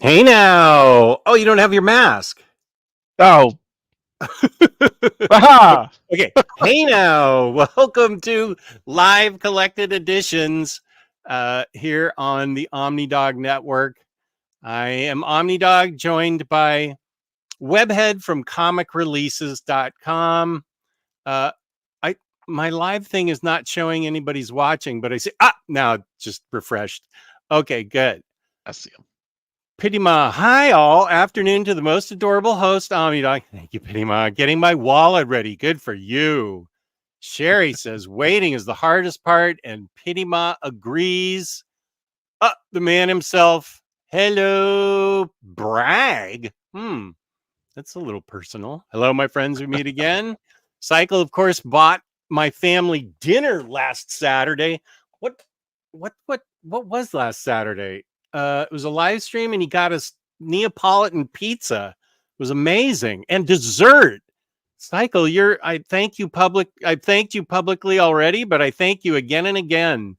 Hey now. Oh, you don't have your mask. Oh, aha! Okay. Hey now. Welcome to Live Collected Editions here on the Omnidog Network. I am Omnidog, joined by Webhead from comicreleases.com. Uh, I my live thing is not showing anybody's watching, but I see now just refreshed. Okay, good. I see him. Pittima, hi all. Afternoon to the most adorable host, Omnidog. Thank you, Pittima. Getting my wallet ready. Good for you. Sherry says waiting is the hardest part, and Pittima agrees. The man himself. Hello, brag. That's a little personal. Hello, my friends. We meet again. Cycle, of course, bought my family dinner last Saturday. What was last Saturday? It was a live stream, and he got us Neapolitan pizza. It was amazing, and dessert. Cycle, I thanked you publicly already, but I thank you again and again.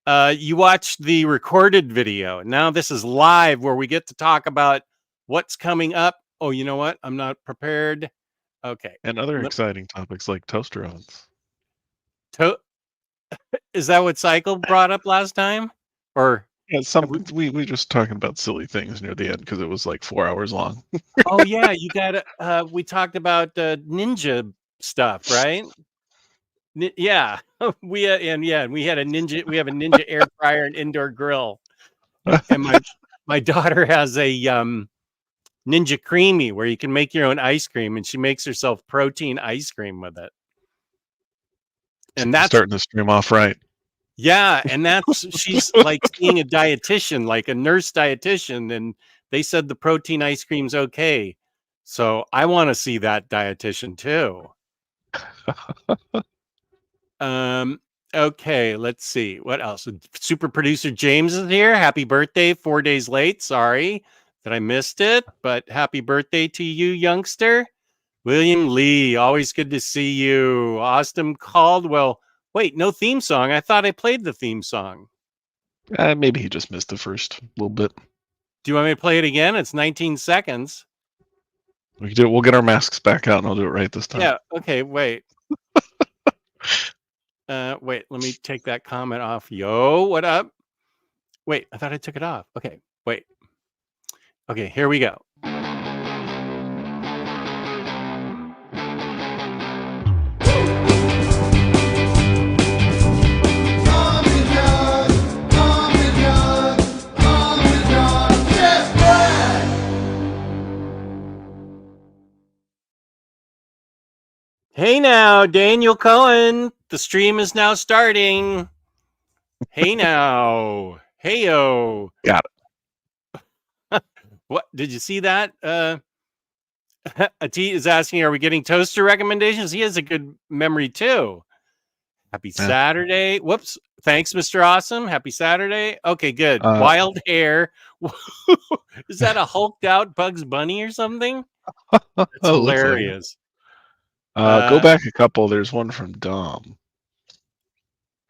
You watched the recorded video. Now this is live, where we get to talk about what's coming up. Oh, you know what? I'm not prepared. Okay. And other exciting topics like toaster ovens. Is that what Cycle brought up last time? Or Yeah, we just talking about silly things near the end because it was like 4 hours long. oh yeah, you got we talked about ninja stuff, right? Yeah. We had a ninja. We have a ninja air fryer and indoor grill. And my daughter has a Ninja Creamy where you can make your own ice cream, and she makes herself protein ice cream with it. And that's starting to stream off right. Yeah, and that's she's like seeing a dietitian, like a nurse dietitian, and they said the protein ice cream's okay. So I want to see that dietitian too. Okay, let's see. What else? Super producer James is here. Happy birthday, 4 days late. Sorry that I missed it, but happy birthday to you, youngster. William Lee, always good to see you. Austin Caldwell. Wait, no theme song. I thought I played the theme song. Maybe he just missed the first little bit. Do you want me to play it again? It's 19 seconds. We can do it. We'll get our masks back out and I'll do it right this time. Yeah. Okay. Wait. Wait. Let me take that comment off. Yo, what up? Wait. I thought I took it off. Okay. Wait. Okay. Here we go. Hey now, Daniel Cohen. The stream is now starting. Hey now. Heyo. Got it. What? Did you see that? Atit is asking, are we getting toaster recommendations? He has a good memory too. Happy Saturday. Whoops. Thanks, Mr. Awesome. Happy Saturday. Okay, good. Wild hair. Is that a hulked out Bugs Bunny or something? That's hilarious. Go back a couple. There's one from Dom.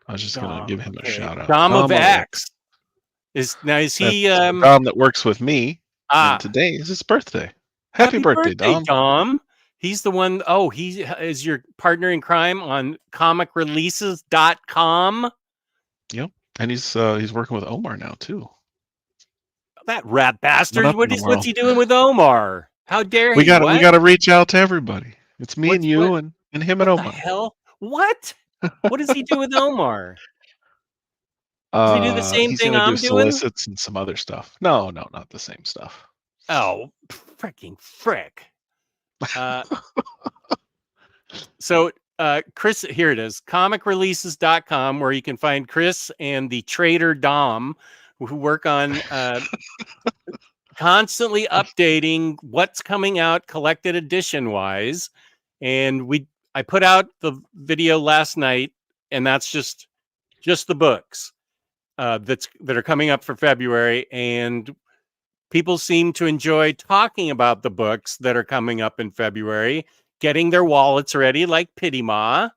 I was just going to give him a shout out. Dom of X. Is he Dom that works with me? And today is his birthday. Happy birthday, Dom. He's the one. Oh, he is your partner in crime on comicreleases.com. Yep. And he's working with Omar now too. That rat bastard. What's he doing with Omar? How dare he? We got to reach out to everybody. It's me and you and him and Omar. What the hell? What? What does he do with Omar? Does he do the same thing I'm doing? Solicits and some other stuff. No, not the same stuff. Oh, freaking frick. So, Chris, here it is, comicreleases.com, where you can find Chris and the Trader Dom, who work on constantly updating what's coming out collected edition wise. And I put out the video last night, and that's just the books that are coming up for February. And people seem to enjoy talking about the books that are coming up in February, getting their wallets ready, like Pittima.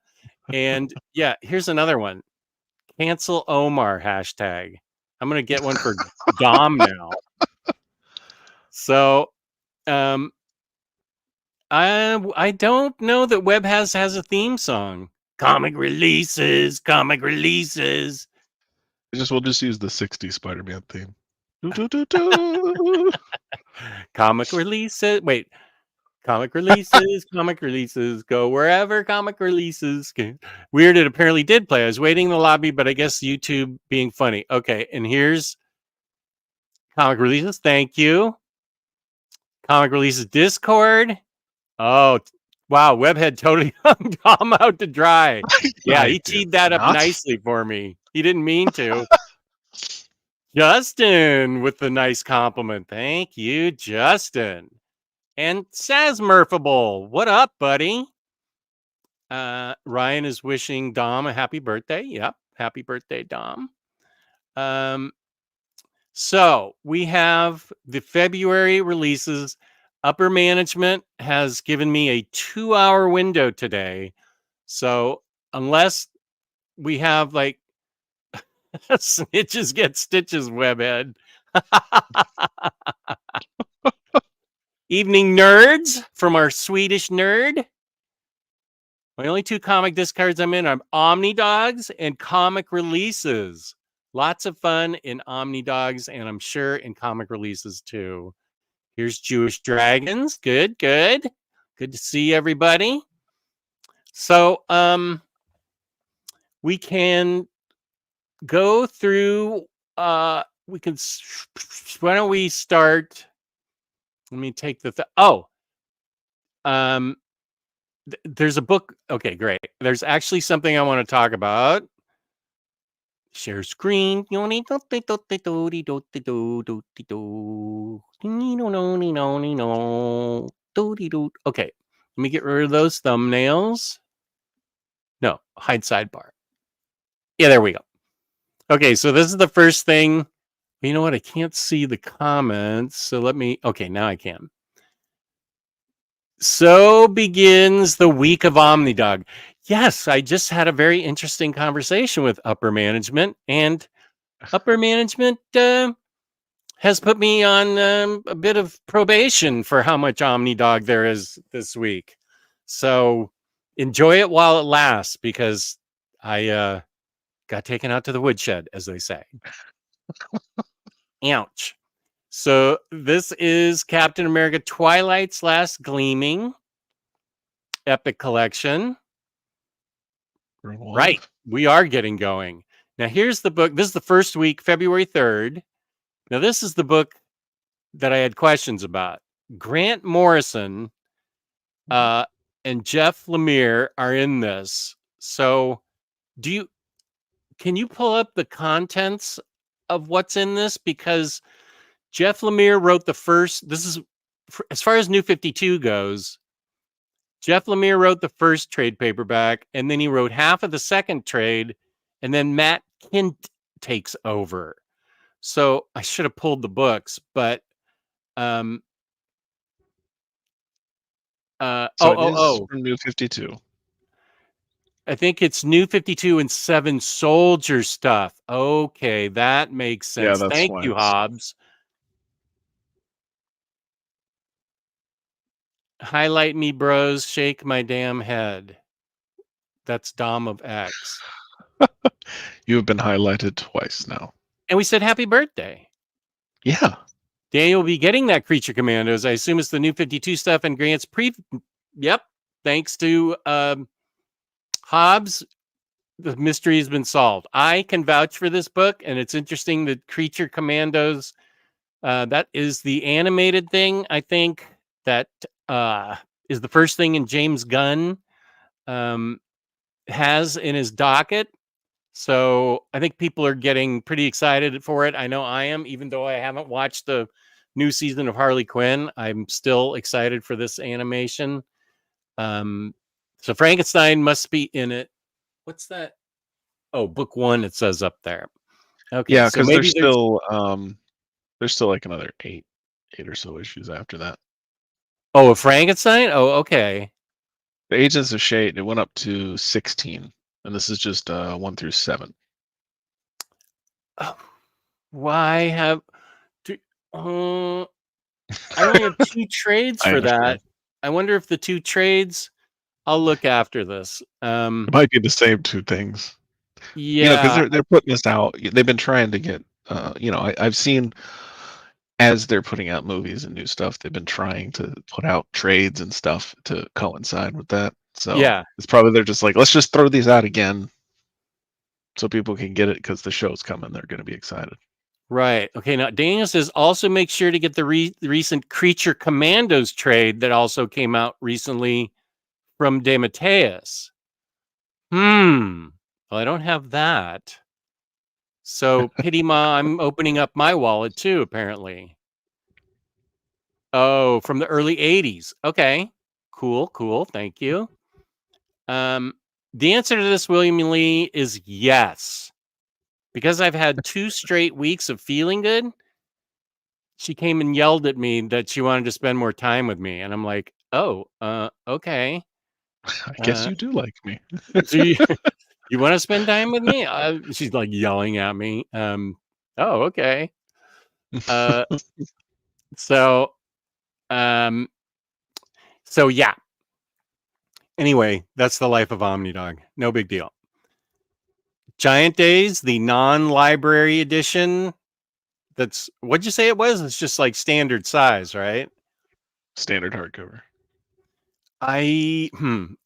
And yeah, here's another one. Cancel Omar hashtag. I'm going to get one for Dom now. So, I don't know that Web has a theme song. Comic releases, comic releases. We'll just use the '60s Spider-Man theme. Do, do, do, do. Comic releases. Wait. Comic releases, comic releases, go wherever comic releases. Weird, it apparently did play. I was waiting in the lobby, but I guess YouTube being funny. Okay, and here's comic releases. Thank you. Comic releases Discord. Oh, wow. Webhead totally hung Tom out to dry. Yeah, I he did teed that up not. nicely for me. He didn't mean to. Justin with the nice compliment. Thank you, Justin. And Sazmurfable. What up, buddy? Ryan is wishing Dom a happy birthday. Yep. Happy birthday, Dom. So we have the February releases. Upper management has given me a 2-hour window today. So unless we have like snitches get stitches, Webhead. Evening nerds from our Swedish nerd. My only 2 comic discards I'm in are Omnidogs and comic releases. Lots of fun in Omnidogs, and I'm sure in comic releases too. Here's Jewish Dragons. Good, good. Good to see everybody. So, we can go through, why don't we start? Let me take there's a book. Okay, great. There's actually something I want to talk about. Share screen. Okay, let me get rid of those thumbnails. No, hide sidebar. Yeah, there we go. Okay, so this is the first thing. You know what? I can't see the comments. So okay, now I can. So begins the week of Omnidog. Yes, I just had a very interesting conversation with upper management, and upper management has put me on a bit of probation for how much Omnidog there is this week. So enjoy it while it lasts, because I got taken out to the woodshed, as they say. Ouch. So this is Captain America Twilight's Last Gleaming Epic Collection. Right. We are getting going. Now, here's the book. This is the first week, February 3rd. Now, this is the book that I had questions about. Grant Morrison and Jeff Lemire are in this. So, can you pull up the contents of what's in this? Because Jeff Lemire wrote the first, this is, as far as New 52 goes, Jeff Lemire wrote the first trade paperback, and then he wrote half of the second trade, and then Matt Kint takes over. So I should have pulled the books, but So it is from New 52. I think it's New 52 and 7 Soldier stuff. Okay, that makes sense. Yeah, Thank you, Hobbs. Highlight me, bros. Shake my damn head. That's Dom of X. You have been highlighted twice now. And we said happy birthday. Yeah. Daniel will be getting that Creature Commandos. I assume it's the New 52 stuff and Grant's Yep. Thanks to Hobbs, the mystery has been solved. I can vouch for this book, and it's interesting that Creature Commandos, that is the animated thing, I think, that is the first thing in James Gunn has in his docket. So I think people are getting pretty excited for it. I know I am, even though I haven't watched the new season of Harley Quinn. I'm still excited for this animation. So Frankenstein must be in it. What's that? Oh, book 1, it says up there. Okay. Yeah, so because maybe there's still like another eight or so issues after that. Oh, a Frankenstein? Oh, okay. The Agents of Shade, it went up to 16, and this is just 1 through 7. Oh, why have I only have 2 trades I for that. understand. I wonder if the 2 trades I'll look after this. It might be the same 2 things. You know, because Yeah, they're putting this out. They've been trying to get, I've seen as they're putting out movies and new stuff, they've been trying to put out trades and stuff to coincide with that. So yeah, it's probably they're just like, let's just throw these out again so people can get it because the show's coming. They're going to be excited. right. Okay, now Daniel says also make sure to get the recent Creature Commandos trade that also came out recently from DeMatteis. Well, I don't have that. So, Pity Ma, I'm opening up my wallet too, apparently. Oh, from the early 80s. Okay. Cool. Thank you. The answer to this, William Lee, is yes. Because I've had 2 straight weeks of feeling good, she came and yelled at me that she wanted to spend more time with me. And I'm like, oh, okay. I guess Uh, you do like me. do you, you want to spend time with me? She's like yelling at me. Oh, okay. Uh, so, um, so yeah. Anyway, that's the life of Omnidog. No big deal. Giant Days, the non-library edition. That's what'd you say it was? It's just like standard size, right? Standard hardcover. I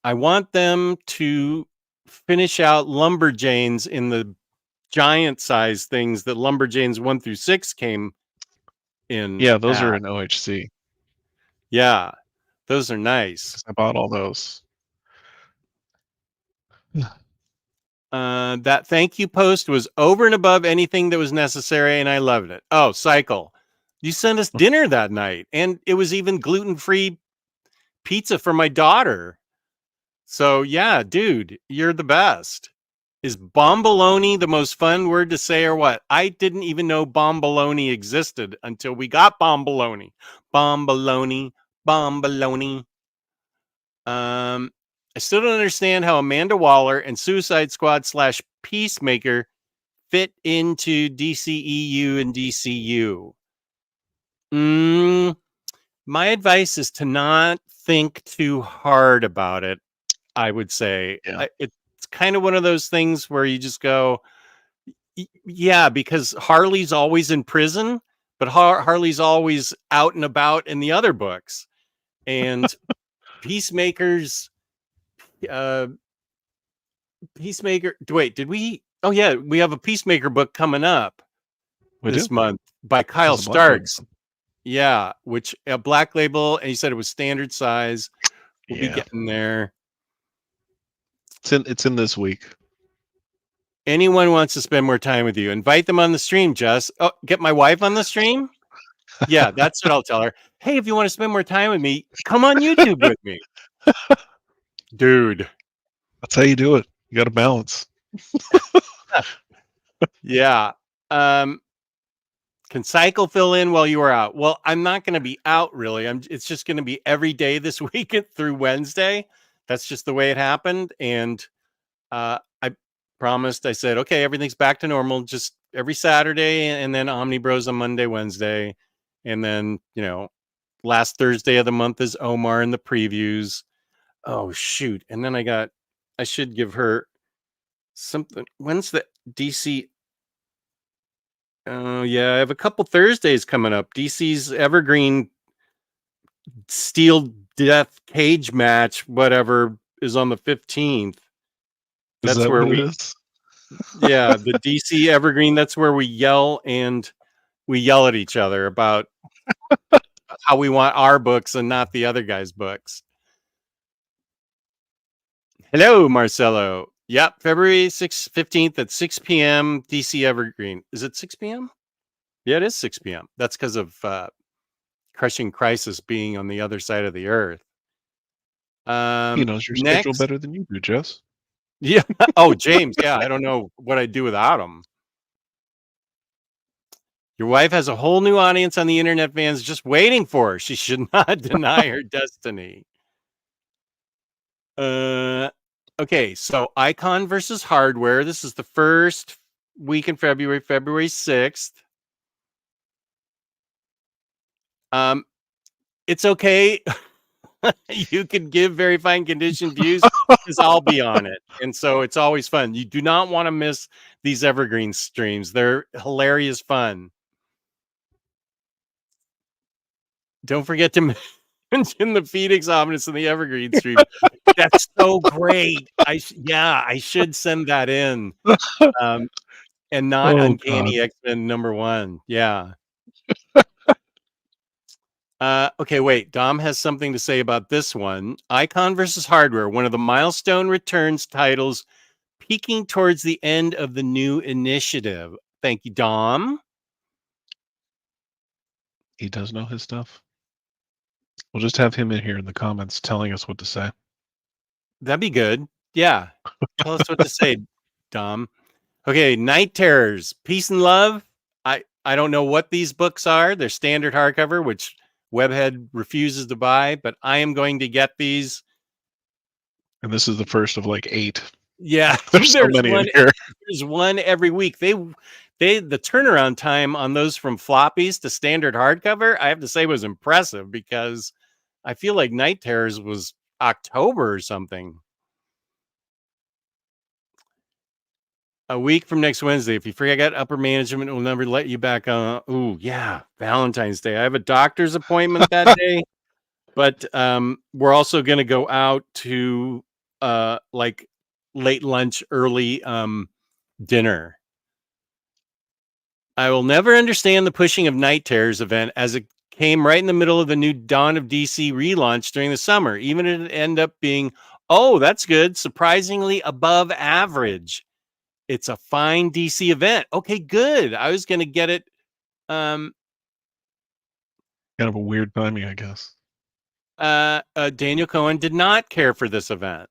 want them to finish out Lumberjanes in the giant size things that Lumberjanes 1 through 6 came in Yeah, those are at. in OHC. Yeah, those are nice. 'Cause I bought all those. That thank you post was over and above anything that was necessary, and I loved it. Oh, Cycle, you sent us dinner that night, and it was even gluten-free pizza for my daughter. So yeah, dude, you're the best. Is bomboloni the most fun word to say or what? I didn't even know bomboloni existed until we got bomboloni. Bomboloni, bomboloni. I still don't understand how Amanda Waller and Suicide Squad / Peacemaker fit into DCEU and DCU. My advice is to not think too hard about it. I would say Yeah. it's kind of one of those things where you just go, yeah, because Harley's always in prison, but Harley's always out and about in the other books, and Peacemaker's uh, Peacemaker. Wait, did we? Oh yeah, we have a Peacemaker book coming up We do. this month by Kyle There's a bunch of Starks. Yeah, which a Black Label, and he said it was standard size. We'll be Yeah. getting there. It's in this week. Anyone wants to spend more time with you, invite them on the stream, Jess. Oh, get my wife on the stream? Yeah, that's what I'll tell her. Hey, if you want to spend more time with me, come on YouTube with me. Dude. That's how you do it. You got to balance. Yeah. Can Cycle fill in while you are out? Well, I'm not going to be out really. It's just going to be every day this week through Wednesday. That's just the way it happened. And I promised, I said, okay, everything's back to normal, just every Saturday, and then Omni Bros on Monday, Wednesday. And then, last Thursday of the month is Omar and the previews. Oh, shoot. And then I should give her something. When's the DC? Oh, yeah. I have a couple Thursdays coming up. DC's Evergreen Steel Death Cage match, whatever, is on the 15th. Is That's that where what it is? yeah, the DC Evergreen. That's where we yell at each other about how we want our books and not the other guy's books. Hello, Marcelo. Yep, February 15th at 6 p.m. DC Evergreen. Is it 6 p.m.? Yeah, it is 6 p.m. That's because of Crushing Crisis being on the other side of the earth. He knows your schedule better than you do, Jess. Yeah. Oh, James. Yeah, I don't know what I'd do without him. Your wife has a whole new audience on the internet, fans just waiting for her. She should not deny her destiny. Okay, so Icon versus Hardware. This is the first week in February 6th. It's okay. You can give very fine condition views because I'll be on it. And so it's always fun. You do not want to miss these evergreen streams. They're hilarious fun. Don't forget to mention the Phoenix Omnus and the evergreen stream. That's so great. I should send that in. And not Oh Uncanny God. X-Men #1. Yeah. Okay, wait. Dom has something to say about this one. Icon versus Hardware, one of the milestone returns titles peaking towards the end of the new initiative. Thank you, Dom. He does know his stuff. We'll just have him in here in the comments telling us what to say. That'd be good. Yeah. Tell us what to say, Dom. Okay, Night Terrors, Peace and Love. I don't know what these books are. They're standard hardcover, which Webhead refuses to buy, but I am going to get these. And this is the first of like 8. Yeah, There's so many in here. There's one every week. The turnaround time on those from floppies to standard hardcover, I have to say, was impressive because I feel like Night Terrors was October or something. A week from next Wednesday. If you forget upper management, will never let you back on. Ooh, yeah, Valentine's Day. I have a doctor's appointment that day, but we're also going to go out to like late lunch, early dinner. I will never understand the pushing of Night Terrors event as it came right in the middle of the new Dawn of DC relaunch during the summer. Even if it ended up being, oh, that's good, surprisingly above average. It's a fine DC event. Okay, good. I was going to get it. Kind of a weird timing, I guess. Daniel Cohen did not care for this event.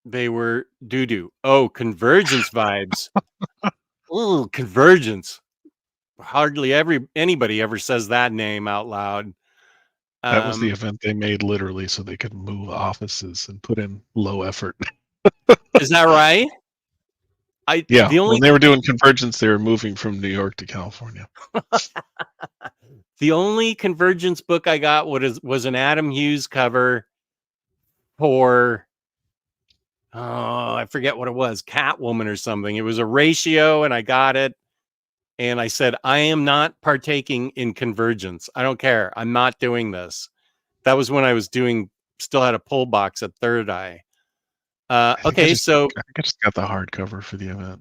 They were doo-doo. Oh, Convergence vibes. Ooh, Convergence. Hardly anybody ever says that name out loud. That was the event they made literally so they could move offices and put in low effort. Is that right? When they were doing Convergence, they were moving from New York to California. The only Convergence book I got was an Adam Hughes cover for, oh, I forget what it was, Catwoman or something. It was a ratio, and I got it. And I said, I am not partaking in Convergence. I don't care. I'm not doing this. That was when I was still had a pull box at Third Eye. Okay, I think I just got the hardcover for the event.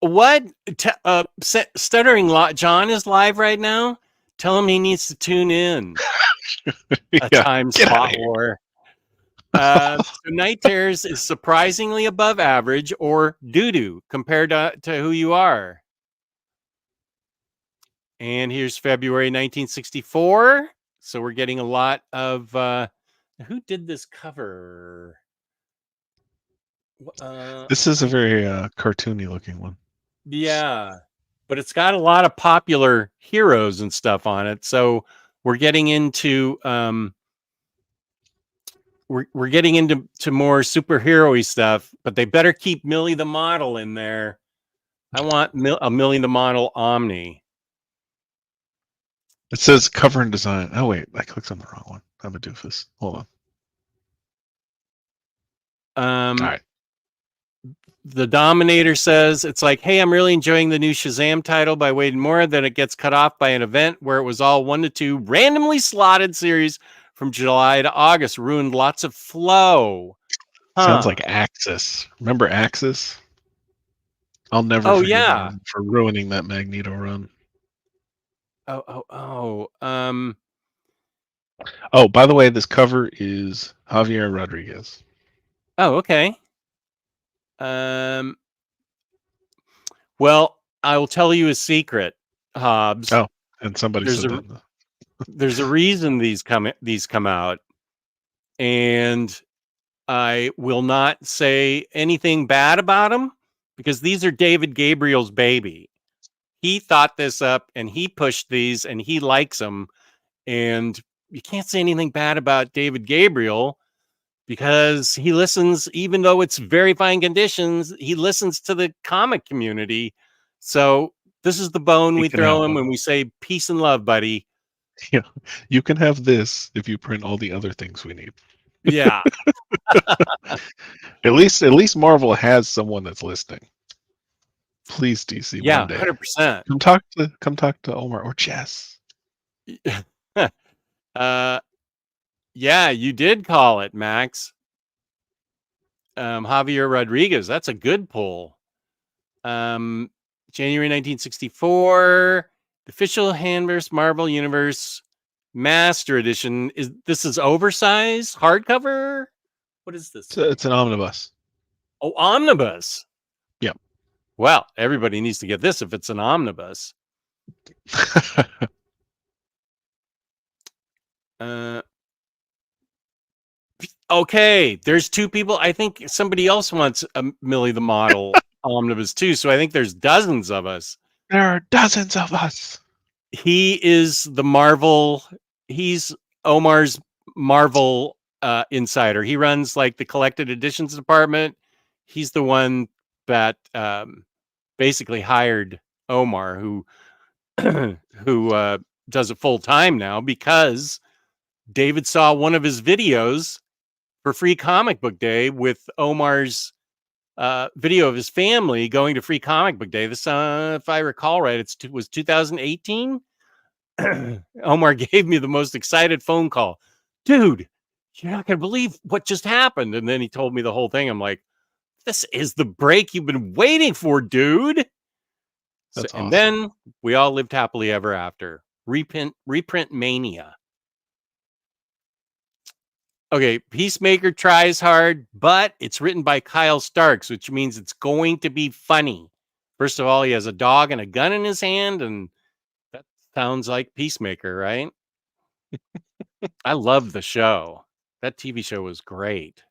What? Stuttering John is live right now. Tell him he needs to tune in. A time spot war. So Night Terrors is surprisingly above average or doo-doo compared to who you are. And here's February 1964. So we're getting a lot of who did this cover? This is a very cartoony looking one. Yeah, but it's got a lot of popular heroes and stuff on it. So we're getting into we're getting into more superhero-y stuff, but they better keep Millie the Model in there. I want a Millie the Model Omni. It says cover and design. Oh wait, I clicked on the wrong one. I'm a doofus. Hold on. All right. The Dominator says, it's like, hey, I'm really enjoying the new Shazam title by Wade Moore. Then it gets cut off by an event where it was all 1 to 2 randomly slotted series from July to August. Ruined lots of flow. Sounds like Axis. Remember Axis? I'll never forgive them for ruining that Magneto run. Oh, by the way, this cover is Javier Rodriguez. Oh, okay. Well, I will tell you a secret, Hobbs. Oh, and somebody said that. There's a reason these come out, and I will not say anything bad about them because these are David Gabriel's baby. He thought this up and he pushed these and he likes them, and you can't say anything bad about David Gabriel because he listens, even though it's very fine conditions, he listens to the comic community. So this is the bone He we can have throw him one. when we say peace and love, buddy. Yeah, you can have this if you print all the other things we need. Yeah. At least Marvel has someone that's listening. Please, DC, Yeah, one day 100%. come talk to Omar or Jess. uh, yeah, you did call it, Max. Javier Rodriguez. That's a good pull. January 1964, the official Hanverse Marvel Universe Master Edition. This is oversized hardcover? What is this thing? It's an omnibus. Oh, omnibus. Yep. Well, everybody needs to get this if it's an omnibus. Okay, there's two people. I think somebody else wants a Millie the Model omnibus too. So I think there's dozens of us. There are dozens of us. He is the Marvel. He's Omar's Marvel insider. He runs like the collected editions department. He's the one that basically hired Omar, who who does it full time now because David saw one of his videos for Free Comic Book Day with Omar's video of his family going to Free Comic Book Day. This, if I recall right, it was 2018. Omar gave me the most excited phone call. Dude, you're not going to believe what just happened. And then he told me the whole thing. I'm like, this is the break you've been waiting for, dude. That's awesome. And then we all lived happily ever after. Reprint mania. Okay, Peacemaker tries hard, but it's written by Kyle Starks, which means it's going to be funny. First of all, he has a dog and a gun in his hand, and that sounds like Peacemaker, right? I love the show. That TV show was great.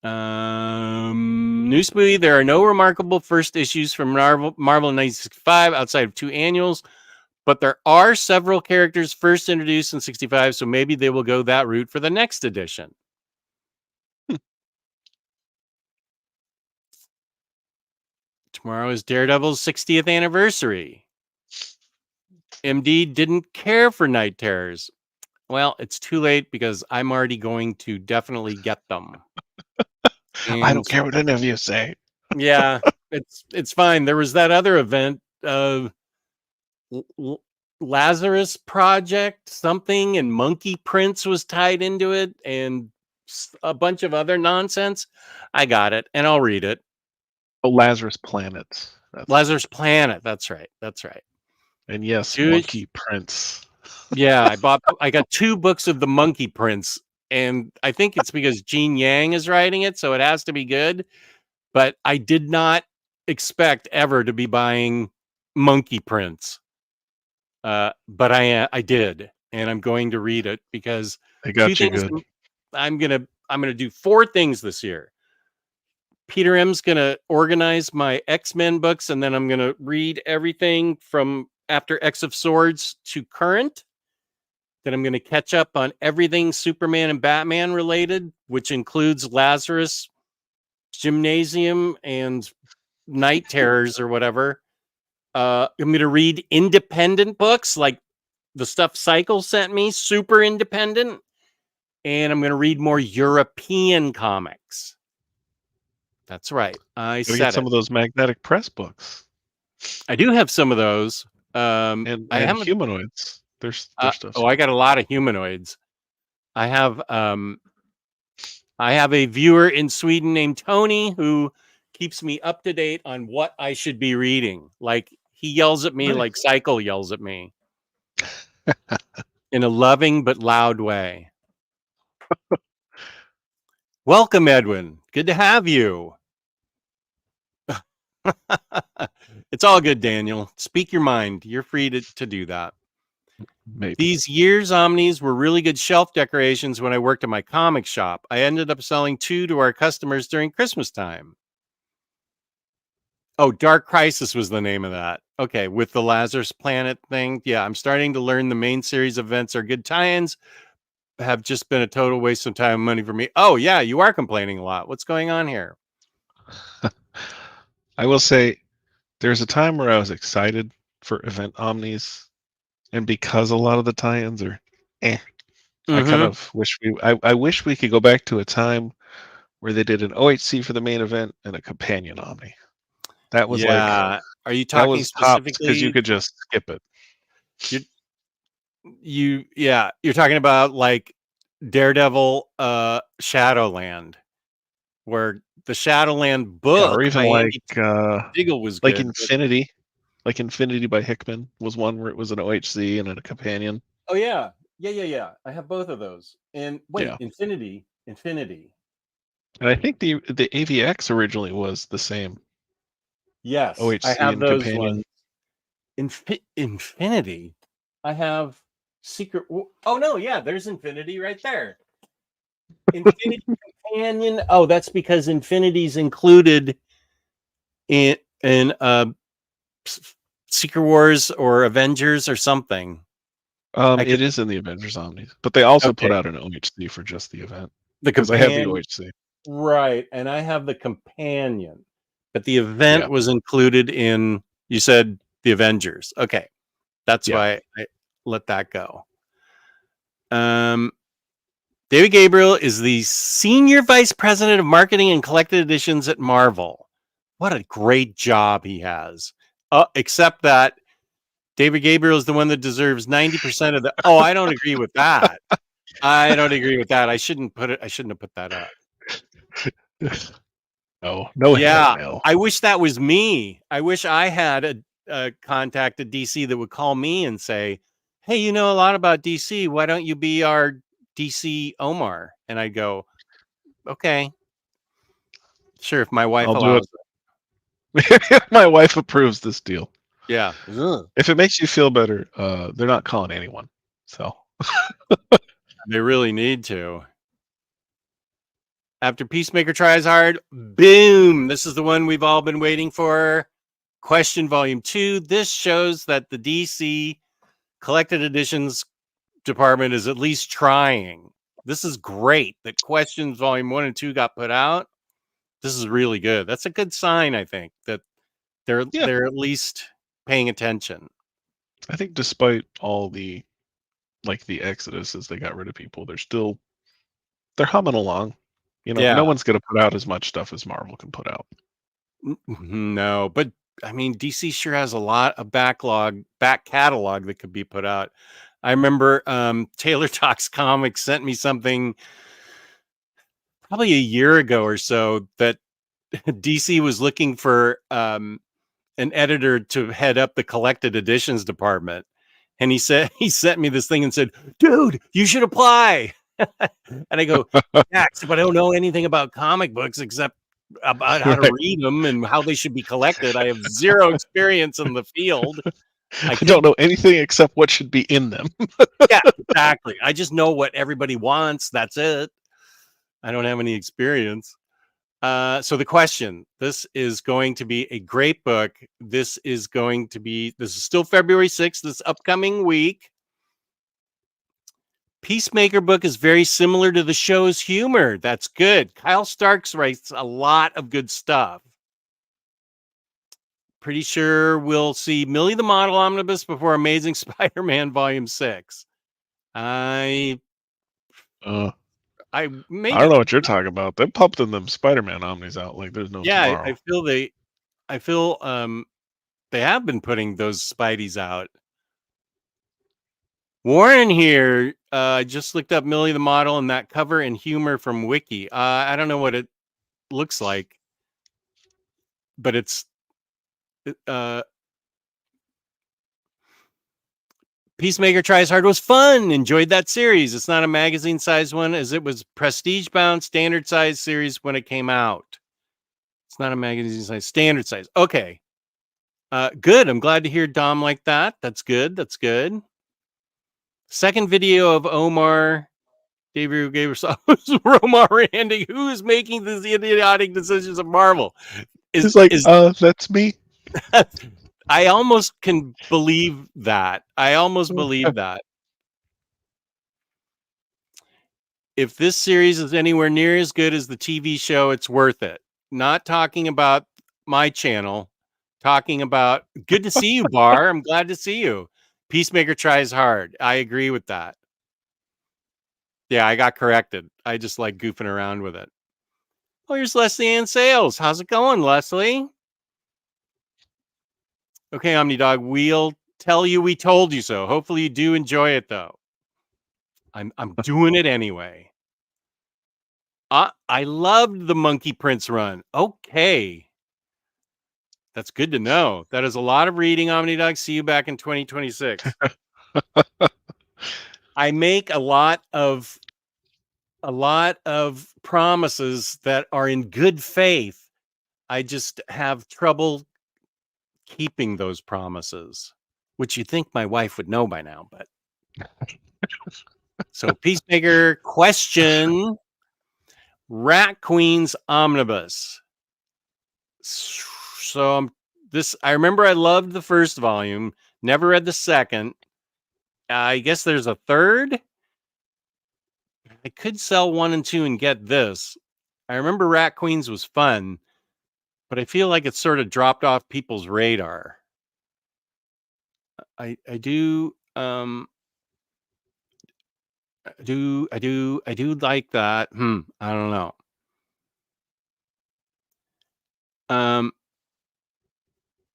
Newsmovie, there are no remarkable first issues from Marvel in 1965 outside of 2 annuals, but there are several characters first introduced in 65, so maybe they will go that route for the next edition. Tomorrow is Daredevil's 60th anniversary. MD didn't care for Night Terrors. Well, it's too late because I'm already going to definitely get them. I don't care what any of you say. Yeah, it's fine. There was that other event of Lazarus Project something, and Monkey Prince was tied into it, and a bunch of other nonsense. I got it, and I'll read it. Oh, Lazarus Planet. Lazarus Planet. That's right. That's right. And yes, Monkey Prince. Yeah, I got 2 books of the Monkey Prince, and I think it's because Gene Yang is writing it, so it has to be good. But I did not expect ever to be buying Monkey Prince. But I did, and I'm going to read it because they got 2 you things. good. I'm gonna do 4 things this year. Peter M's gonna organize my X-Men books, and then I'm gonna read everything from after X of Swords to current. Then I'm gonna catch up on everything Superman and Batman related, which includes Lazarus, Gymnasium, and Night Terrors or whatever. I'm gonna read independent books like the stuff Cycle sent me, super independent. And I'm going to read more European comics. That's right. I said get some of those Magnetic Press books. I do have some of those. And I have humanoids. There's stuff. Oh, I got a lot of humanoids. I have a viewer in Sweden named Tony who keeps me up to date on what I should be reading. Like he yells at me like Cycle yells at me in a loving but loud way. Welcome, Edwin. Good to have you. It's all good, Daniel. Speak your mind. You're free to do that. Maybe. These year's Omnis were really good shelf decorations when I worked at my comic shop. I ended up selling 2 to our customers during Christmas time. Oh, Dark Crisis was the name of that. Okay, with the Lazarus Planet thing. Yeah, I'm starting to learn the main series events are good tie-ins, have just been a total waste of time and money for me. Oh yeah, you are complaining a lot. What's going on here? I will say there's a time where I was excited for event omnis, and because a lot of the tie-ins are eh, I kind Mm-hmm. of wish I wish we could go back to a time where they did an OHC for the main event and a companion omni. That was like Yeah. Are you that talking was tops because you specifically? could just skip it. You're talking about like Daredevil, Shadowland, where the Shadowland Yeah, or book even by Andy Siegel was like good. But, Infinity. Like Infinity by Hickman was one where it was an OHC and then a companion. oh yeah. I have both of those. And wait, Yeah. Infinity. And I think the AVX originally was the same Yes, I OHC have and those ones. companion. Infinity. I have Secret. Oh no, yeah, there's Infinity right there. Infinity Companion. Oh, that's because Infinity's included in Secret Wars or Avengers or something. I could It is in the Avengers Omnis, but they also put okay. out an OHC for just the event The because I have the companion, OHC. right? And I have the companion, but the event Yeah, was included in. You said the Avengers. Okay, that's yeah. why I let that go. David Gabriel is the senior vice president of marketing and collected editions at Marvel. What a great job he has. Except that David Gabriel is the one that deserves 90% of the. Oh, I don't agree with that. I don't agree with that. I shouldn't have put that up. No, no hell Yeah, no. I wish that was me. I wish I had a contact at DC that would call me and say, "Hey, you know a lot about DC. Why don't you be our DC Omar?" And I'd go, "Okay, sure, if my wife I'll do allows it. it." My wife approves this deal. Yeah. Ugh. If it makes you feel better, they're not calling anyone. So They really need to. After Peacemaker tries hard, boom! This is the one we've all been waiting for. Question Volume 2. This shows that the DC Collected Editions department is at least trying. This is great that Questions Volume 1 and 2 got put out. This is really good. That's a good sign, I think, that yeah, they're at least paying attention. I think despite all the the exodus as they got rid of people, they're humming along. You know, no Yeah. one's gonna put out as much stuff as Marvel can put out. No, but I mean, DC sure has a lot of back catalog that could be put out. I remember Taylor Talks Comics sent me something probably a year ago or so that DC was looking for an editor to head up the collected editions department. And he said he sent me this thing and said, "Dude, you should apply." And I go, "Yeah, but I don't know anything about comic books except about how to Right. read them and how they should be collected. I have zero experience in the field. I I don't think, know anything except what should be in them. yeah, exactly. I just know what everybody wants. That's it. I don't have any experience." So the question, this is going to be a great book. This is still February 6th, this upcoming week. Peacemaker book is very similar to the show's humor. That's good. Kyle Starks writes a lot of good stuff. Pretty sure we'll see Millie the Model Omnibus before Amazing Spider-Man Volume 6. I Uh, I I don't maybe know what you're talking about. They pumped them Spider-Man omnis out like there's no yeah, tomorrow. I feel they have been putting those Spideys out. Warren here just looked up Millie the Model and that cover and humor from Wiki. I don't know what it looks like, but it's uh, Peacemaker Tries Hard was fun. Enjoyed that series. It's not a magazine size one as it was prestige bound standard size series when it came out. It's not a magazine size, standard size. Okay. Good. I'm glad to hear Dom like that. That's good. That's good. Second video of Omar Gabriel gave us Romar Randy, who is making these idiotic decisions of Marvel. He's like, Is that's me. I almost can believe that. I almost believe that. if this series is anywhere near as good as the TV show, it's worth it. Not talking about my channel, talking about good to see you, Bar. I'm glad to see you. Peacemaker tries hard. I agree with that. Yeah, I got corrected. I just like goofing around with it. Oh, here's Leslie Ann Sales. How's it going, Leslie? Okay, Omnidog, we'll tell you we told you so. Hopefully you do enjoy it though. I'm doing it anyway. I loved the Monkey Prince run. Okay. That's good to know. That is a lot of reading, Omnidog. See you back in 2026. I make a lot of promises that are in good faith. I just have trouble keeping those promises, which you'd think my wife would know by now, but so Peacemaker question. Rat Queen's Omnibus. So I remember I loved the first volume, never read the second. I guess there's a third. I could sell 1 and 2 and get this. I remember Rat Queens was fun, but I feel like it's sort of dropped off people's radar. I do I do like that. I don't know.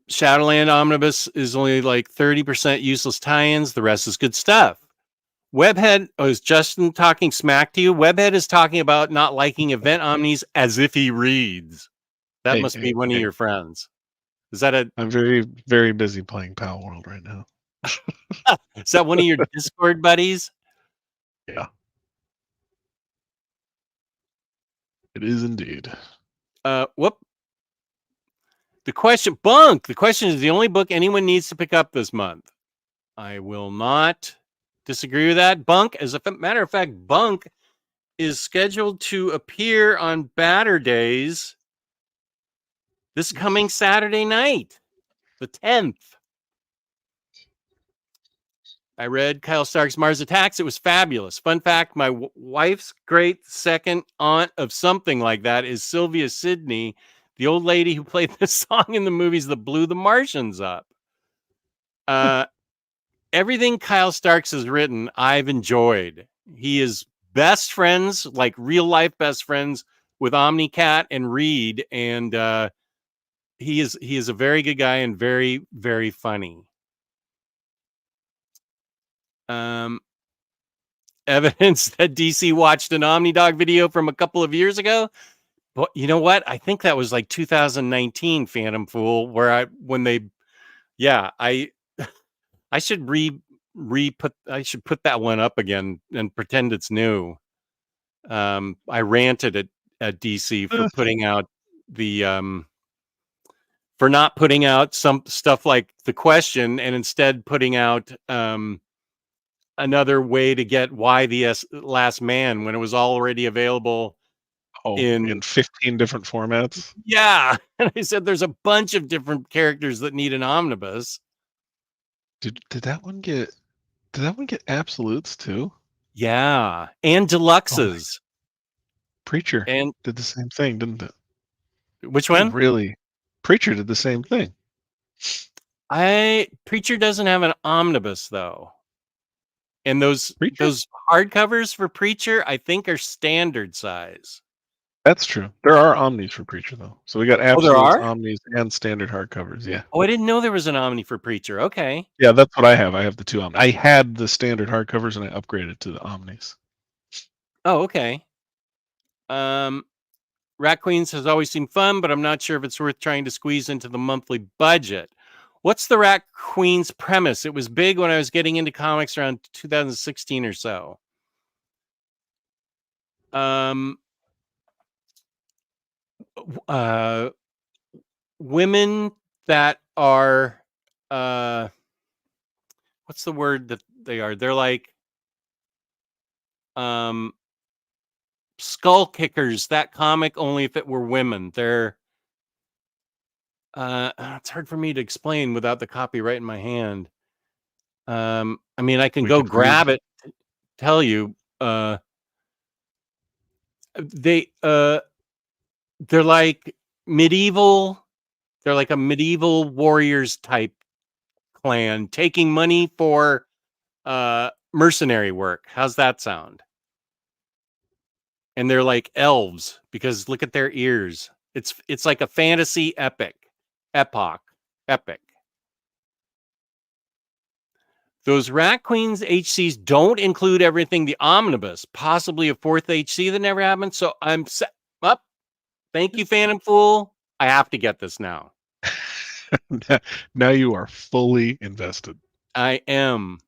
Shadowland Omnibus is only like 30% useless tie-ins. The rest is good stuff. Webhead, is Justin talking smack to you? Webhead is talking about not liking event omnis as if he reads. That must be one of your friends. Is that I'm very, very busy playing Pal World right now. Is that one of your Discord buddies? Yeah. It is indeed. Whoop. The question is the only book anyone needs to pick up this month. I will not disagree with that. Bunk, as a matter of fact, Bunk is scheduled to appear on Batter Days this coming Saturday night, the 10th. I read Kyle Stark's Mars Attacks. It was fabulous. Fun fact, my wife's great second aunt of something like that is Sylvia Sidney, the old lady who played the song in the movies that blew the Martians up. Everything Kyle Starks has written, I've enjoyed. He is best friends, like real life best friends, with Omnicat and Reed, and he is a very good guy and very, very funny. Evidence that DC watched an Omnidog video from a couple of years ago. But you know what? I think that was like 2019, Phantom Fool, where I should I should put that one up again and pretend it's new. I ranted at DC for putting out the for not putting out some stuff like the question and instead putting out another way to get Why the Last Man when it was already available in 15 different formats. Yeah. And I said there's a bunch of different characters that need an omnibus. Did that one get absolutes too? Yeah. And deluxes. Preacher and did the same thing, didn't it? Which one? Really? Preacher did the same thing. Preacher doesn't have an omnibus though. And those hardcovers for Preacher, I think, are standard size. That's true. There are omnis for Preacher though. So we got absolutes, omnis, and standard hardcovers. Yeah. Oh, I didn't know there was an omni for Preacher. Okay. Yeah, that's what I have. I have the 2 omnis. I had the standard hardcovers and I upgraded to the omnis. Oh, okay. Rat Queens has always seemed fun, but I'm not sure if it's worth trying to squeeze into the monthly budget. What's the Rat Queens premise? It was big when I was getting into comics around 2016 or so. Women that are what's the word that they are? They're like skull kickers. That comic, only if it were women. They're it's hard for me to explain without the copyright in my hand. I mean, I can go grab it, tell you. they're like medieval. They're like a medieval warriors type clan taking money for mercenary work. How's that sound? And they're like elves because look at their ears. It's like a fantasy epoch. Those Rat Queens HCs don't include everything the omnibus, possibly a fourth HC that never happened. So I'm set up. Thank you, Phantom Fool. I have to get this now. Now you are fully invested. I am.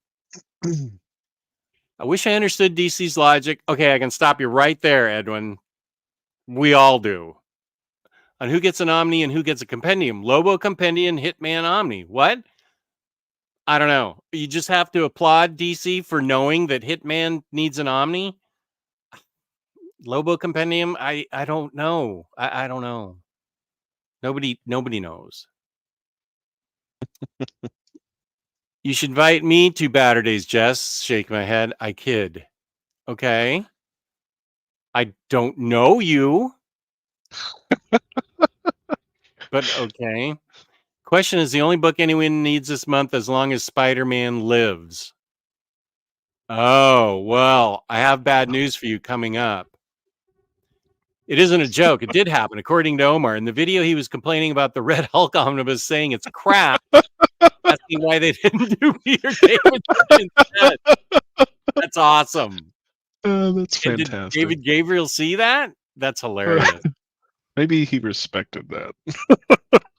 I wish I understood DC's logic. Okay, I can stop you right there, Edwin. We all do. On who gets an Omni and who gets a compendium. Lobo compendium, Hitman Omni. What? I don't know. You just have to applaud DC for knowing that Hitman needs an Omni. Lobo compendium, I don't know. I don't know. Nobody knows. You should invite me to Batter Days, Jess. Shake my head. I kid. Okay. I don't know you. But okay. Question is the only book anyone needs this month as long as Spider-Man lives. Oh, well, I have bad news for you coming up. It isn't a joke. It did happen, according to Omar. In the video, he was complaining about the Red Hulk omnibus, saying it's crap, asking why they didn't do Peter Davidson instead. That's awesome. That's And fantastic. did David Gabriel see that? That's hilarious. Maybe he respected that.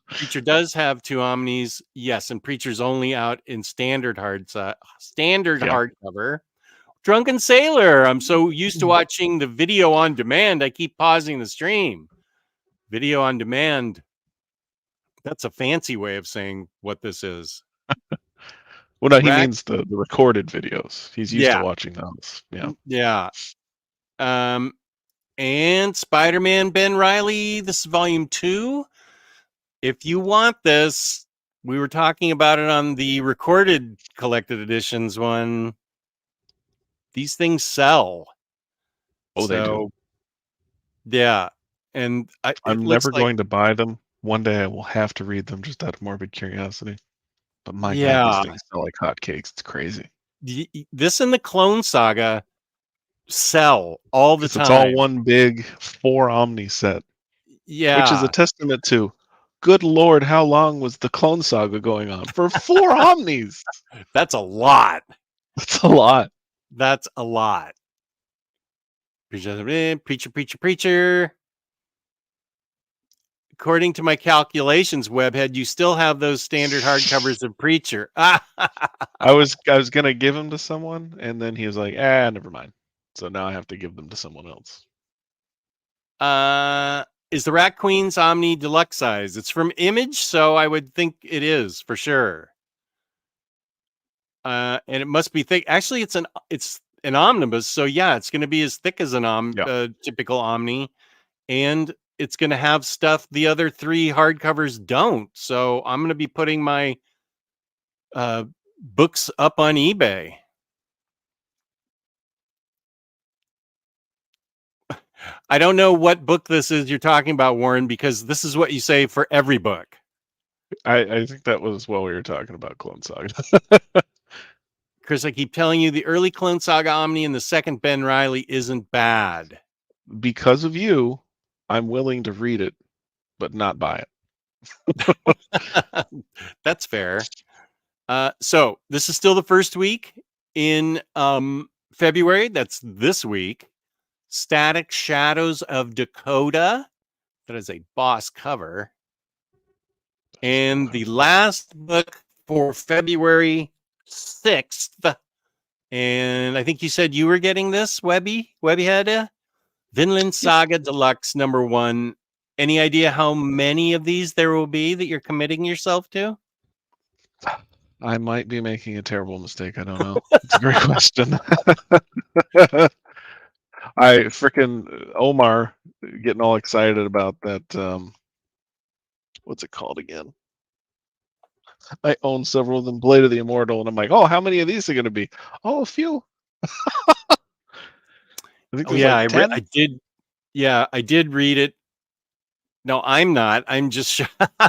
Preacher does have 2 Omnis, yes, and Preacher's only out in standard hardcover. Drunken Sailor. I'm so used to watching the video on demand. I keep pausing the stream. Video on demand. That's a fancy way of saying what this is. Well, no, he means the recorded videos. He's used to watching those. Yeah. Yeah. And Spider-Man Ben Reilly. This is volume 2. If you want this, we were talking about it on the recorded collected editions one. These things sell. Oh, they do. Yeah. And I'm never going to buy them. One day I will have to read them just out of morbid curiosity. But my God, these things sell like hotcakes. It's crazy. This and the Clone Saga sell all the time. It's all one big 4 Omni set. Yeah. Which is a testament to, good Lord, how long was the Clone Saga going on? For 4 Omnis! That's a lot. That's a lot. That's a lot. Preacher. According to my calculations, Webhead, you still have those standard hardcovers of Preacher. I was gonna give them to someone, and then he was like, never mind. So now I have to give them to someone else. Is the Rat Queen's Omni deluxe size? It's from Image, so I would think it is for sure. And it must be thick. Actually, it's an omnibus, so yeah, it's going to be as thick as an typical Omni, and it's going to have stuff the other 3 hardcovers don't. So I'm going to be putting my books up on eBay. I don't know what book this is you're talking about, Warren, because this is what you say for every book. I think that was while we were talking about Clone Saga. Chris, I keep telling you the early Clone Saga Omni and the second Ben Reilly isn't bad. Because of you, I'm willing to read it, but not buy it. That's fair. So this is still the first week in February. That's this week. Static Shadows of Dakota. That is a boss cover. And the last book for February 6th. And I think you said you were getting this, Webbyhead? Vinland Saga Deluxe #1. Any idea how many of these there will be that you're committing yourself to? I might be making a terrible mistake. I don't know. It's a great question. I freaking Omar getting all excited about that. What's it called again? I own several of them. Blade of the Immortal, and I'm like, oh, how many of these are going to be? Oh, a few. I did. Yeah, I did read it. No, I'm not. I'm just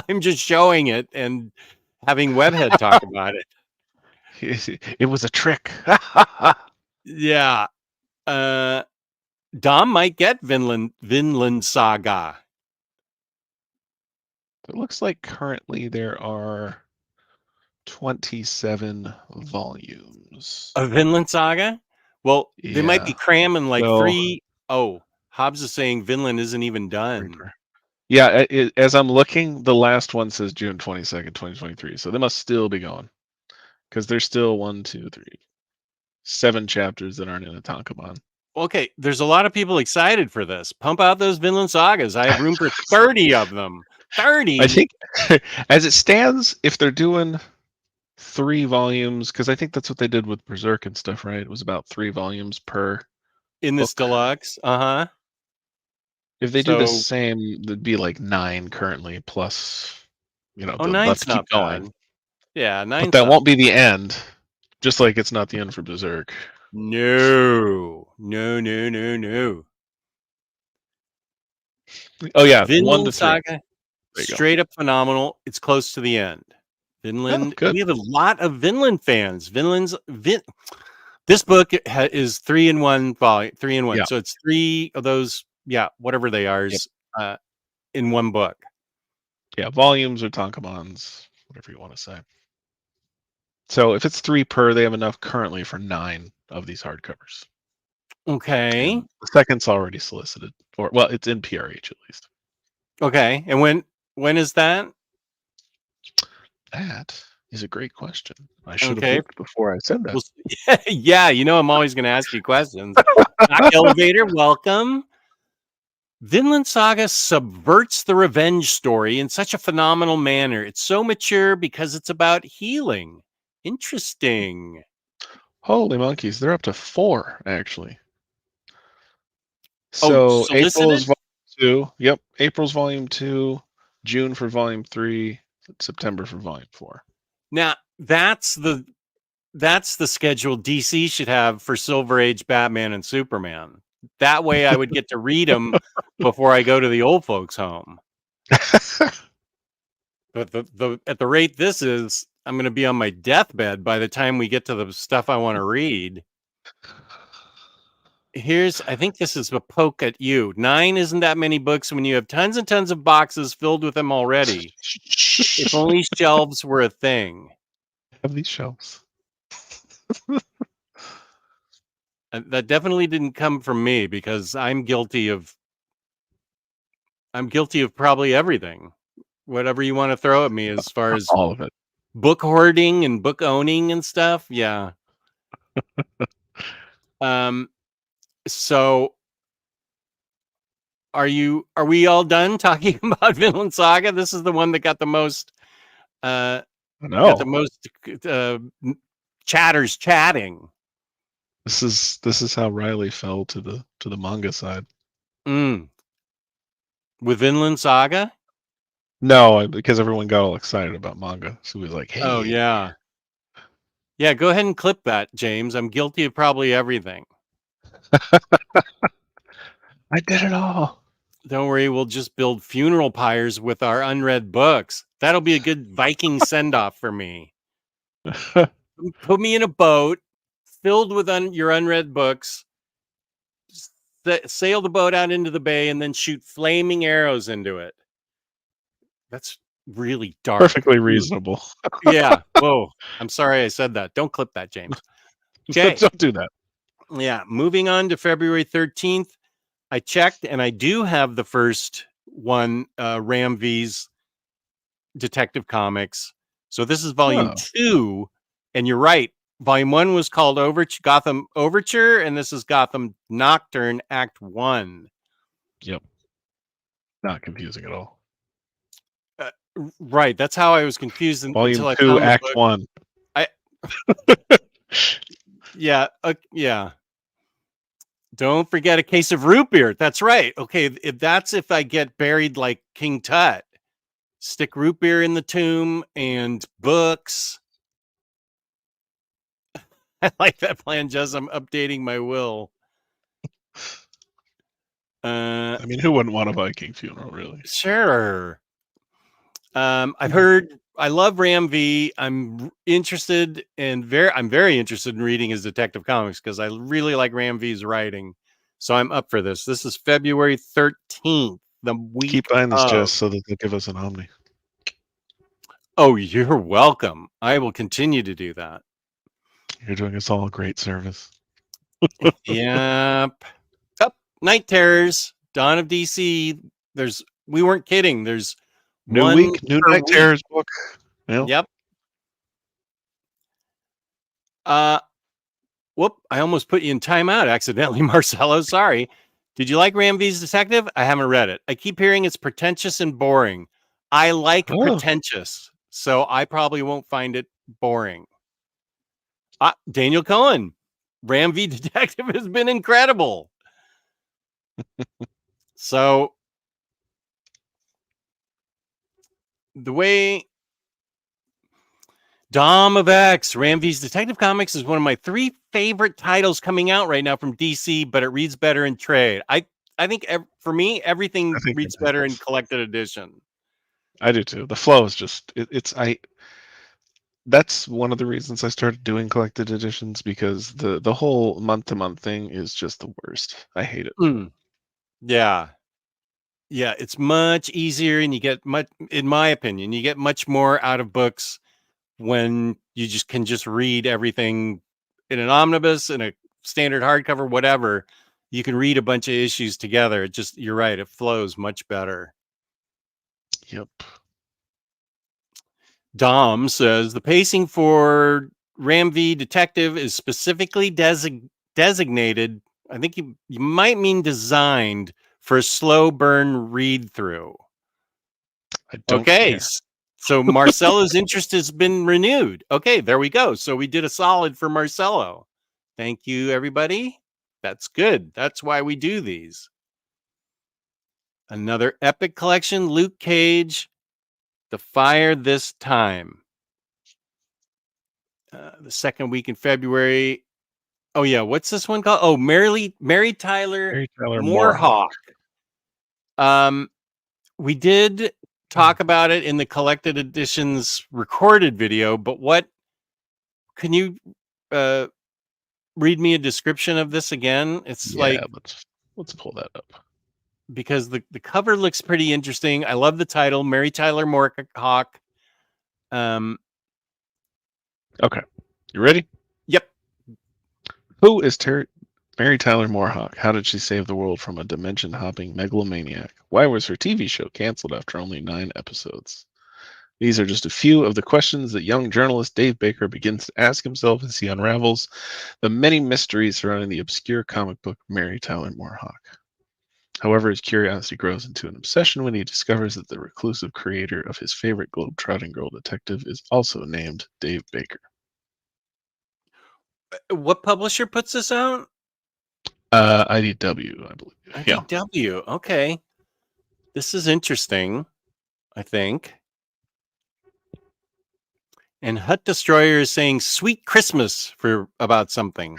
I'm just showing it and having Webhead talk about it. It was a trick. Yeah. Uh Dom might get Vinland Saga. It looks like currently there are 27 volumes. A Vinland Saga? Well, they might be Yeah. cramming like So, 3. Oh, Hobbs is saying Vinland isn't even done. yeah, as I'm looking, the last one says June 22nd, 2023. So they must still be going because there's still 7 chapters that aren't in the Tankobon. Okay, there's a lot of people excited for this. Pump out those Vinland Sagas. I have room for 30 of them. 30 I think as it stands, if they're doing 3 volumes, because I think that's what they did with Berserk and stuff, right? It was about 3 volumes per in this book. deluxe. Uh-huh. If they do the So, same, there'd be like 9 currently, plus, oh, they'll have to 9's keep not going. bad. Yeah, But 9's that not. won't be the end, just like it's not the end for Berserk. No. No, no, no, no. Oh yeah, 1 to Vinland 3. Saga, There you go. straight up phenomenal. It's close to the end. Oh, Vinland, good. we have a lot of Vinland fans. This book is 3 in 1 volume, 3 in 1. Yeah. So it's 3 of those, yeah, whatever they are, Yep. in one book. Yeah, volumes or tankobons, whatever you want to say. So if it's 3 per, they have enough currently for 9 of these hardcovers. Okay. And the second's already solicited, or well, it's in PRH at least. Okay. And when is that? That is a great question. I should have Okay. looked before I said that. Well, yeah, I'm always going to ask you questions. Doc Elevator, welcome. Vinland Saga subverts the revenge story in such a phenomenal manner. It's so mature because it's about healing. Interesting. Holy monkeys, they're up to 4 actually. Oh, So April is solicited? volume 2. Yep, April's volume 2, June for volume 3, September for volume 4. Now, that's the schedule DC should have for Silver Age Batman and Superman. That way I would get to read them before I go to the old folks home. But at the rate this is, I'm going to be on my deathbed by the time we get to the stuff I want to read. I think this is a poke at you. 9 isn't that many books when you have tons and tons of boxes filled with them already. If only shelves were a thing. Have these shelves. That definitely didn't come from me because I'm guilty of probably everything. Whatever you want to throw at me as far as All of it. book hoarding and book owning and stuff. Yeah. So are we all done talking about Vinland Saga? This is the one that got the most uh chatters chatting. This is how Riley fell to the manga side. With Vinland Saga? No, because everyone got all excited about manga. So he was like, "Hey." Oh yeah. Yeah, go ahead and clip that, James. I'm guilty of probably everything. I did it all. Don't worry, we'll just build funeral pyres with our unread books. That'll be a good Viking send-off for me. Put me in a boat filled with your unread books, sail the boat out into the bay, and then shoot flaming arrows into it. That's really dark. Perfectly reasonable. Yeah. Whoa. I'm sorry I said that. Don't clip that, James. Okay. Don't do that. Yeah. Moving on to February 13th. I checked and I do have the first one, Ram V's Detective Comics. So this is volume 2. And you're right. Volume 1 was called Gotham Overture, and this is Gotham Nocturne Act 1. Yep. Not confusing at all. Right. That's how I was confused Volume until I 2, found the Act book. 1. Yeah. Yeah. Don't forget a case of root beer. That's right. Okay. If I get buried like King Tut, stick root beer in the tomb and books. I like that plan, Jess. I'm updating my will. I mean, who wouldn't want a Viking funeral, really? Sure. I've heard. I love Ram V. I'm interested and I'm very interested in reading his Detective Comics because I really like Ram V's writing. So I'm up for this. This is February 13th, the week Keep buying these, of. Jess, so that they'll give us an Omni. Oh, you're welcome. I will continue to do that. You're doing us all a great service. Yep. Night Terrors, Dawn of DC. We weren't kidding. There's New one week, new per Night week. Terrors book. Yep. Yep. Whoop, I almost put you in timeout accidentally, Marcelo. Sorry. Did you like Ram V's Detective? I haven't read it. I keep hearing it's pretentious and boring. I like pretentious, so I probably won't find it boring. Daniel Cohen, Ram V Detective has been incredible. So the way Dom of X, Ram V's Detective Comics is one of my 3 favorite titles coming out right now from DC, but it reads better in trade. I think for me, everything reads better in collected edition. I do too. The flow is just that's one of the reasons I started doing collected editions, because the whole month-to-month thing is just the worst. I hate it. Yeah. Yeah, it's much easier, and you get much, in my opinion, you get much more out of books when you can just read everything in an omnibus, in a standard hardcover, whatever. You can read a bunch of issues together. You're right, it flows much better. Yep. Dom says the pacing for Ram V Detective is specifically designated. I think you might mean designed for a slow burn read through. I don't Okay. care. So Marcelo's interest has been renewed. Okay, there we go. So we did a solid for Marcelo. Thank you, everybody. That's good. That's why we do these. Another epic collection, Luke Cage, The Fire This Time. The second week in February. Oh, yeah. What's this one called? Oh, Mary Tyler Moorhawk. We did talk about it in the collected editions recorded video, but can you read me a description of this again? It's let's pull that up, because the cover looks pretty interesting. I love the title, Mary Tyler Moorhawk. Okay, you ready? Yep. Who is Mary Tyler Moorhawk? How did she save the world from a dimension-hopping megalomaniac? Why was her TV show canceled after only 9 episodes? These are just a few of the questions that young journalist Dave Baker begins to ask himself as he unravels the many mysteries surrounding the obscure comic book Mary Tyler Moorhawk. However, his curiosity grows into an obsession when he discovers that the reclusive creator of his favorite globe-trotting girl detective is also named Dave Baker. What publisher puts this out? IDW, I believe. IDW. Yeah. Okay. This is interesting, I think. And Hut Destroyer is saying "Sweet Christmas" for about something.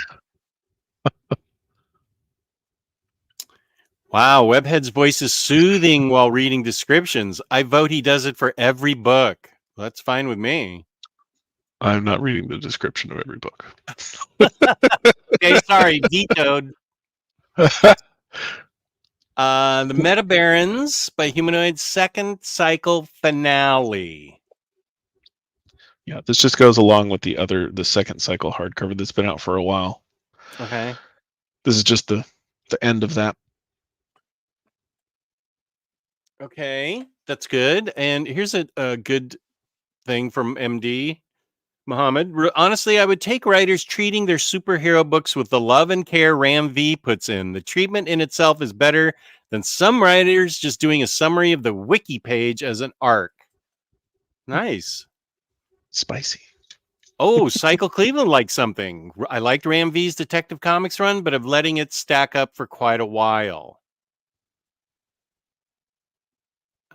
Wow, Webhead's voice is soothing while reading descriptions. I vote he does it for every book. That's fine with me. I'm not reading the description of every book. Okay, sorry, vetoed. The Meta Barons by Humanoid's second cycle finale. Yeah, this just goes along with the second cycle hardcover that's been out for a while. Okay. This is just the end of that. Okay, that's good. And here's a good thing from MD Muhammad. Honestly, I would take writers treating their superhero books with the love and care Ram V puts in. The treatment in itself is better than some writers just doing a summary of the wiki page as an arc. Nice. Spicy. Oh, Cycle Cleveland liked something. I liked Ram V's Detective Comics run, but I'm letting it stack up for quite a while.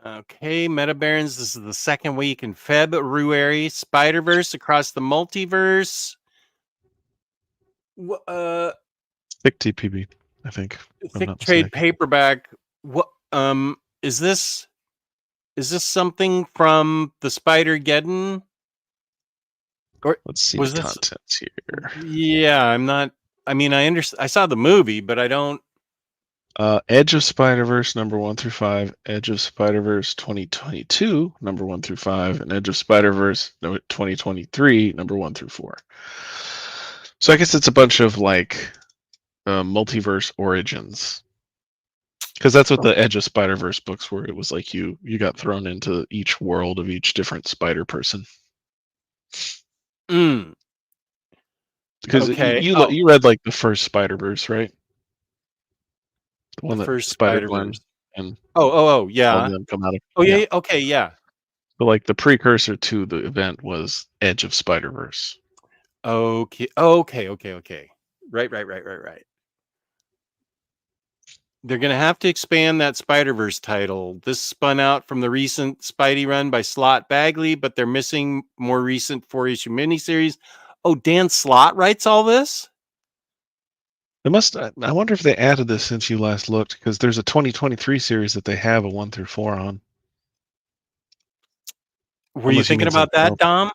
Okay, Meta Barons. This is the second week in February. Spider-Verse Across the Multiverse. Thick TPB. I think. If I'm Thick not trade mistaken. paperback. What is this? Is this something from the Spider-Geddon? Or Let's see the was this? contents here. Yeah, I'm not. I mean, I understand. I saw the movie, but I don't. Edge of Spider-Verse number 1 through 5, Edge of Spider-Verse 2022 number 1 through 5, and Edge of Spider-Verse 2023 number 1 through 4. So I guess it's a bunch of like multiverse origins, because that's what the Edge of Spider-Verse books were. It was like you got thrown into each world of each different Spider person. Mm, Because okay. you read like the first Spider-Verse, right? The The one that first Spider-Gwen Spider-Verse. and Oh, all of yeah. them come out of. Oh, yeah. Yeah. Yeah, okay, yeah. But like the precursor to the event was Edge of Spider-Verse. Okay. Right. They're going to have to expand that Spider-Verse title. This spun out from the recent Spidey run by Slott Bagley, but they're missing more recent 4-issue miniseries. Oh, Dan Slott writes all this? They must. I wonder if they added this since you last looked, because there's a 2023 series that they have a 1 through 4 on. Were you Unless you thinking mean about something that, else. Dom?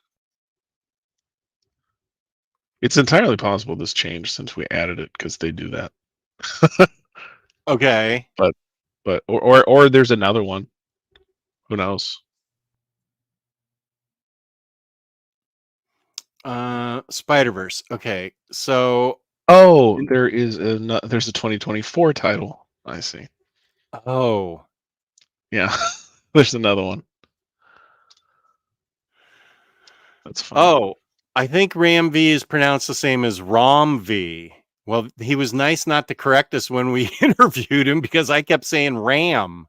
It's entirely possible this changed since we added it, because they do that. Okay. But or there's another one. Who knows? Spider-Verse. Okay. So, Oh, there's a 2024 title. I see. oh. Yeah, there's another one. That's funny. Oh, I think Ram V is pronounced the same as Rom V. Well, he was nice not to correct us when we interviewed him because I kept saying Ram.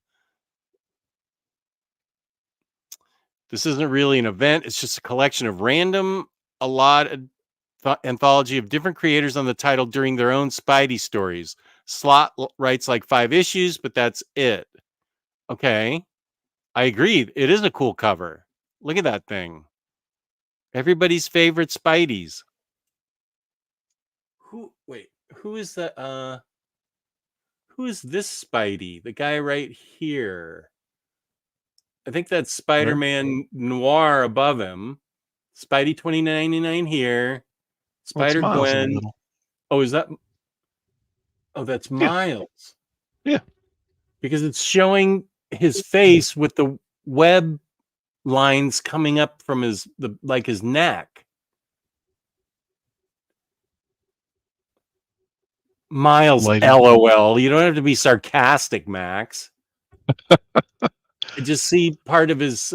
This isn't really an event. It's just a collection of random, a lot of anthology of different creators on the title during their own Spidey stories. Slott writes like 5 issues, but that's it. Okay. I agree. It is a cool cover. Look at that thing. Everybody's favorite Spideys. Who is that? Who is this Spidey? The guy right here. I think that's Spider-Man Noir above him. Spidey 2099 here. Well, it's Miles in the Spider-Gwen. middle. Oh, is that? Oh, that's Yeah. Miles. Yeah. Because it's showing his face with the web lines coming up from his neck. Miles, Lighting. LOL. You don't have to be sarcastic, Max. I just see part of his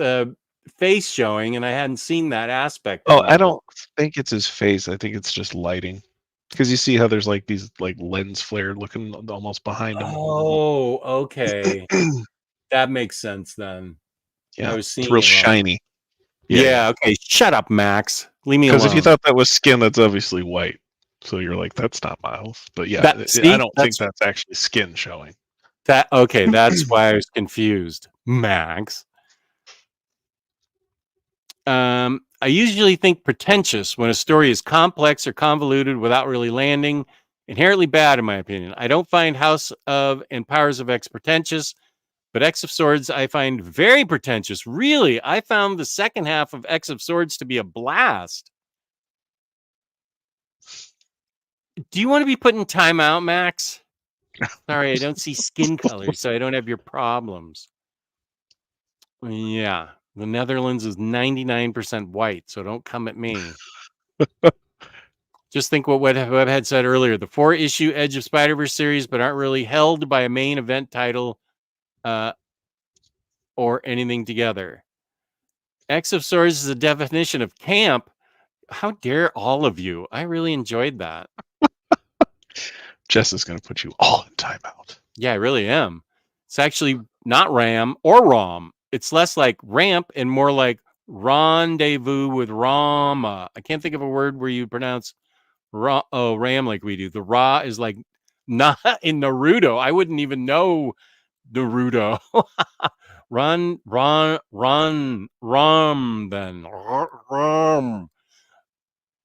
face showing, and I hadn't seen that aspect. Oh, I don't think it's his face. I think it's just lighting. Because you see how there's like these like lens flare looking almost behind him. Oh, okay. That makes sense then. Yeah, I was seeing it's real it wrong. shiny. Yeah, okay. Shut up, Max. Leave me alone. Because if you thought that was skin, that's obviously white. So you're like, that's not Miles. But yeah, I don't think that's actually skin showing. Okay, that's why I was confused, Max. I usually think pretentious when a story is complex or convoluted without really landing. Inherently bad, in my opinion. I don't find House of and Powers of X pretentious, but X of Swords I find very pretentious. Really, I found the second half of X of Swords to be a blast. Do you want to be put in timeout, Max? Sorry, I don't see skin color, so I don't have your problems. Yeah, the Netherlands is 99% white, so don't come at me. Just think what Web had said earlier. The 4-issue Edge of Spider-Verse series, but aren't really held by a main event title or anything together. X of Swords is a definition of camp. How dare all of you? I really enjoyed that. Jess is going to put you all in timeout. Yeah, I really am. It's actually not Ram or Rom. It's less like ramp and more like rendezvous with Rama. I can't think of a word where you pronounce Ram like we do. The Ra is like not in Naruto. I wouldn't even know Naruto. Ram then. Ram.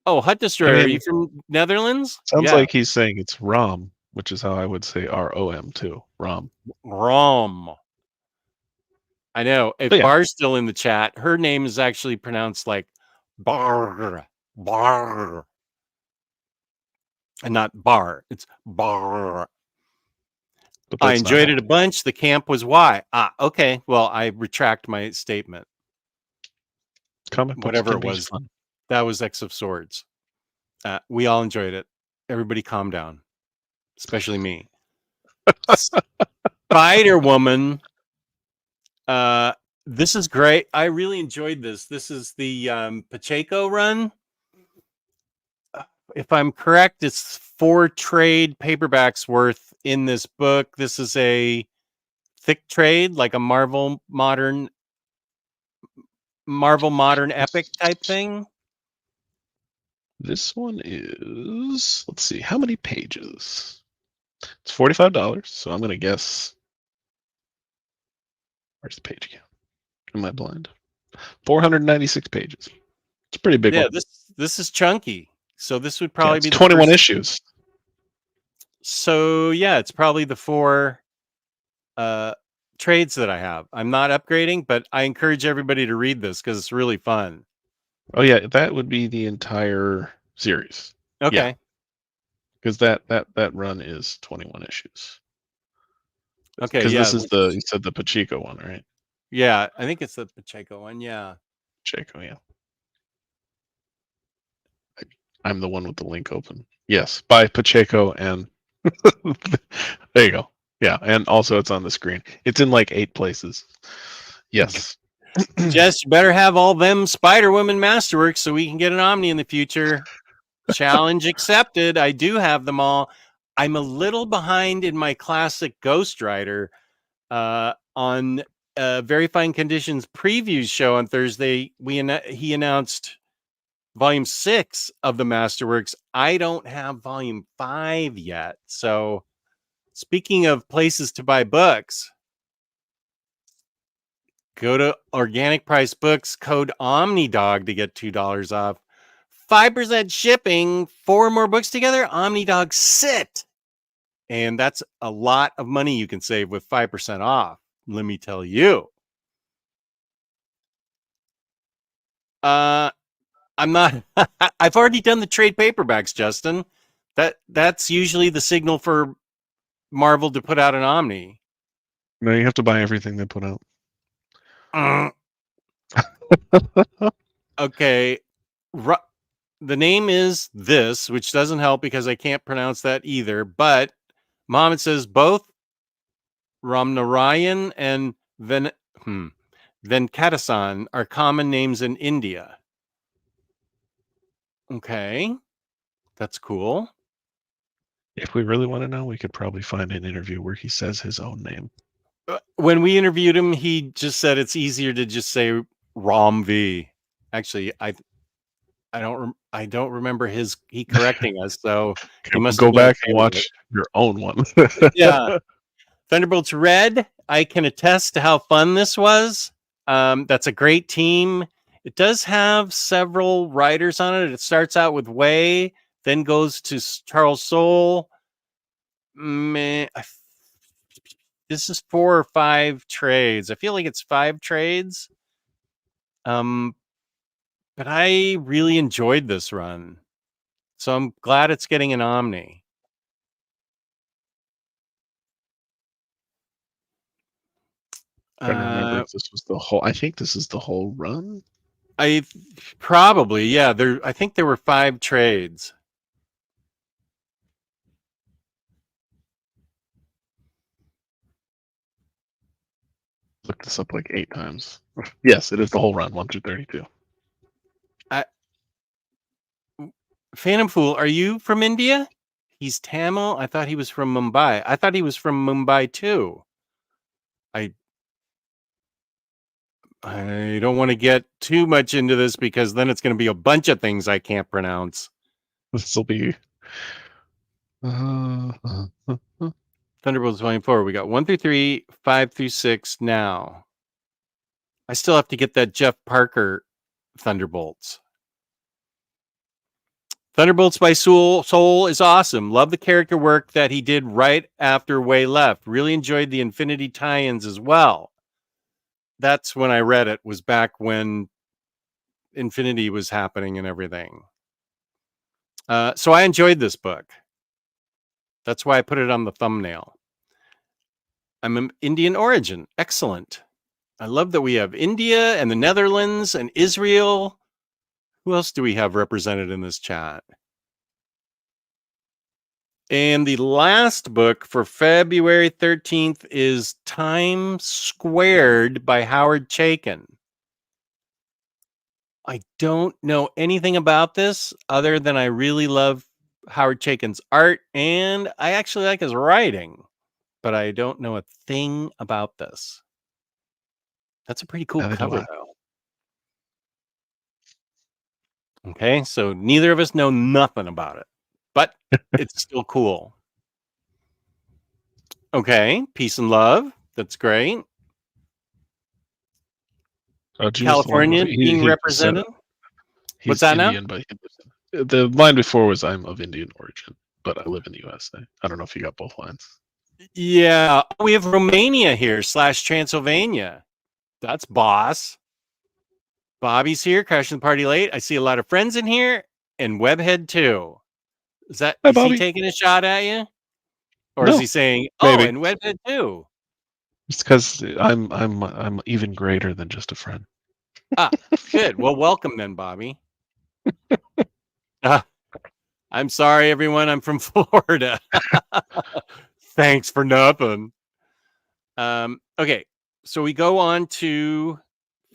Oh, Hut Destroyer. Are you from Netherlands? Sounds like he's saying it's Rom. which is how I would say ROM too. ROM. Rom. I know. If But yeah. Bar's still in the chat, her name is actually pronounced like Bar. Bar. And not bar. It's Bar. But I that's not enjoyed it a bunch. The camp was why. Okay. Well, I retract my statement. comic books Whatever can it be was. fun. That was X of Swords. We all enjoyed it. Everybody calm down. Especially me. Spider Woman. This is great. I really enjoyed this. This is the Pacheco run. If I'm correct, it's 4 trade paperbacks worth in this book. This is a thick trade, like a Marvel modern epic type thing. This one is, let's see, how many pages? It's $45, so I'm gonna guess. Where's the page count? Am I blind? 496 pages. It's a pretty big one. Yeah, this is chunky. So this would probably be the 21 first... issues. So yeah, it's probably the 4 trades that I have. I'm not upgrading, but I encourage everybody to read this because it's really fun. Oh yeah, that would be the entire series. Okay. Because that run is 21 issues. Okay. Because Yeah. this is you said the Pacheco one, right? Yeah, I think it's the Pacheco one. Yeah. Pacheco, yeah. I'm the one with the link open. Yes, by Pacheco, and there you go. Yeah, and also it's on the screen. It's in like 8 places. Yes. Jess, you better have all them Spider Woman masterworks so we can get an Omni in the future. Challenge accepted. I do have them all. I'm a little behind in my classic Ghost Rider on Very Fine Conditions previews show on Thursday. He announced volume 6 of the masterworks. I don't have volume 5 yet. So speaking of places to buy books, go to Organic Price Books, code Omnidog to get $2 off. 5% shipping, 4 more books together, Omnidog sit. And that's a lot of money you can save with 5% off. Let me tell you. I'm not I've already done the trade paperbacks, Justin. That's usually the signal for Marvel to put out an Omni. No, you have to buy everything they put out. Okay. The name is this, which doesn't help because I can't pronounce that either. But Mom, it says both Ramnarayan and Venkatasan are common names in India. Okay. That's cool. If we really want to know, we could probably find an interview where he says his own name. When we interviewed him, he just said it's easier to just say Ram V. Actually, I don't remember he correcting us, so Okay, he must go have been back okay and with watch your own one. Yeah. Thunderbolts Red, I can attest to how fun this was. That's a great team. It does have several writers on it. It starts out with Way, then goes to Charles Soule. This is 4 or 5 trades. I feel like it's 5 trades. But I really enjoyed this run. So I'm glad it's getting an Omni. Trying to remember if this was the whole. I think this is the whole run. I probably, yeah. I think there were 5 trades. Looked this up like 8 times. Yes, it is the whole run, 1 through 32. Phantom Fool, are you from India? He's Tamil. I thought he was from Mumbai. I thought he was from Mumbai too. I don't want to get too much into this because then it's going to be a bunch of things I can't pronounce. This will be Thunderbolts Volume 4. We got 1 through 3, 5 through 6 now. I still have to get that Jeff Parker Thunderbolts. Thunderbolts by Soul is awesome. Love the character work that he did right after Way left. Really enjoyed the Infinity tie-ins as well. That's when I read it, was back when Infinity was happening and everything. So I enjoyed this book. That's why I put it on the thumbnail. I'm an Indian origin. Excellent. I love that we have India and the Netherlands and Israel. Who else do we have represented in this chat? And the last book for February 13th is Time Squared by Howard Chaykin. I don't know anything about this other than I really love Howard Chaykin's art, and I actually like his writing, but I don't know a thing about this. That's a pretty cool Neither do cover, I. though. Okay, so neither of us know nothing about it, but it's still cool. Okay, peace and love. That's great. California being represented. What's that Indian, now? but the line before was I'm of Indian origin, but I live in the USA. I don't know if you got both lines. Yeah, we have Romania here / Transylvania. That's boss. Bobby's here, crashing the party late. I see a lot of friends in here, and Webhead too. Hi, Is he Bobby. taking a shot at you, or No, is he saying, maybe. "Oh, and Webhead too"? It's because I'm even greater than just a friend. Ah, good. Well, welcome then, Bobby. I'm sorry, everyone. I'm from Florida. Thanks for nothing. Okay, so we go on to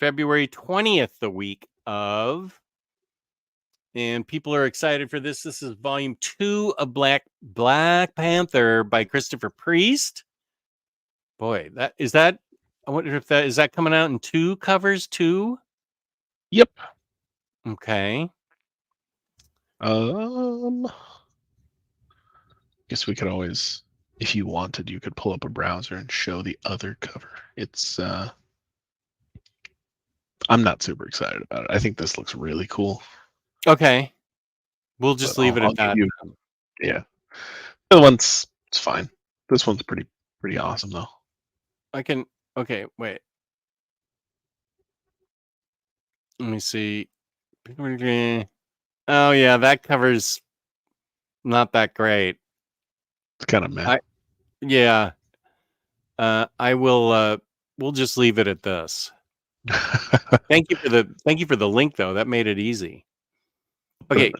February 20th, the week of, and people are excited for this. This is volume 2 of Black Panther by Christopher Priest. Boy, that. I wonder if that is that coming out in 2 covers too. Yep. Okay. Guess we could always, if you wanted, you could pull up a browser and show the other cover. It's I'm not super excited about it. I think this looks really cool. Okay. We'll just leave it at that. Yeah. The other one's it's fine. This one's pretty awesome though. Okay, wait. Let me see. Oh yeah, that cover's not that great. It's kind of meh. Yeah. I will we'll just leave it at this. Thank you for the link though. That made it easy. Okay,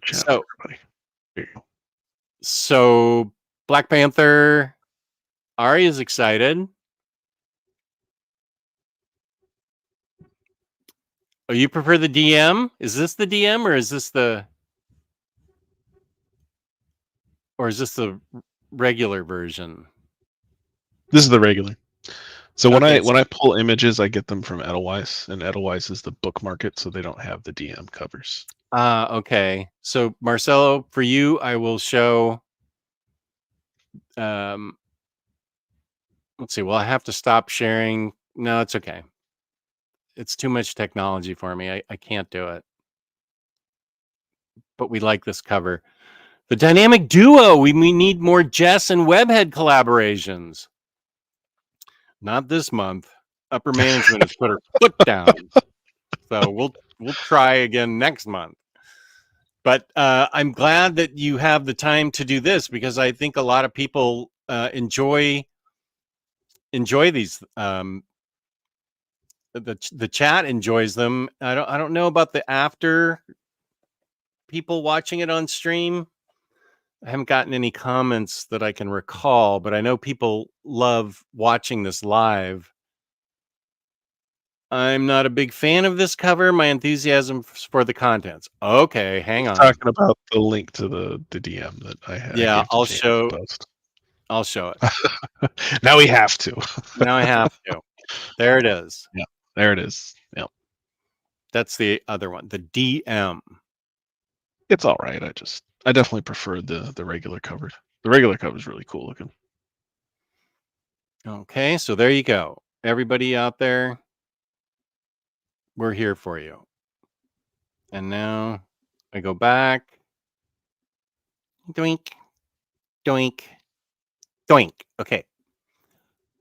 so Black Panther, Ari is excited. Oh, you prefer the DM? Is this the DM or is this the regular version? This is the regular. So when I pull images, I get them from Edelweiss, and Edelweiss is the book market, so they don't have the DM covers. Okay. So Marcelo, for you, I will show. Let's see. Well, I have to stop sharing. No, it's okay. It's too much technology for me. I can't do it. But we like this cover. The dynamic duo. We need more Jess and Webhead collaborations. Not this month. Upper management has put her foot down. So we'll try again next month. But I'm glad that you have the time to do this because I think a lot of people enjoy these. The chat enjoys them. I don't know about the after people watching it on stream. I haven't gotten any comments that I can recall, but I know people love watching this live. I'm not a big fan of this cover. My enthusiasm for the contents. Okay, hang on. Talking about the link to the DM that I had. Yeah, I'll show it. Now we have to. Now I have to. There it is. Yeah, there it is. Yeah. That's the other one, the DM. It's all right. I definitely prefer the regular cover. The regular cover is really cool looking. Okay, so there you go. Everybody out there, we're here for you. And now I go back. Doink, doink, doink. Okay.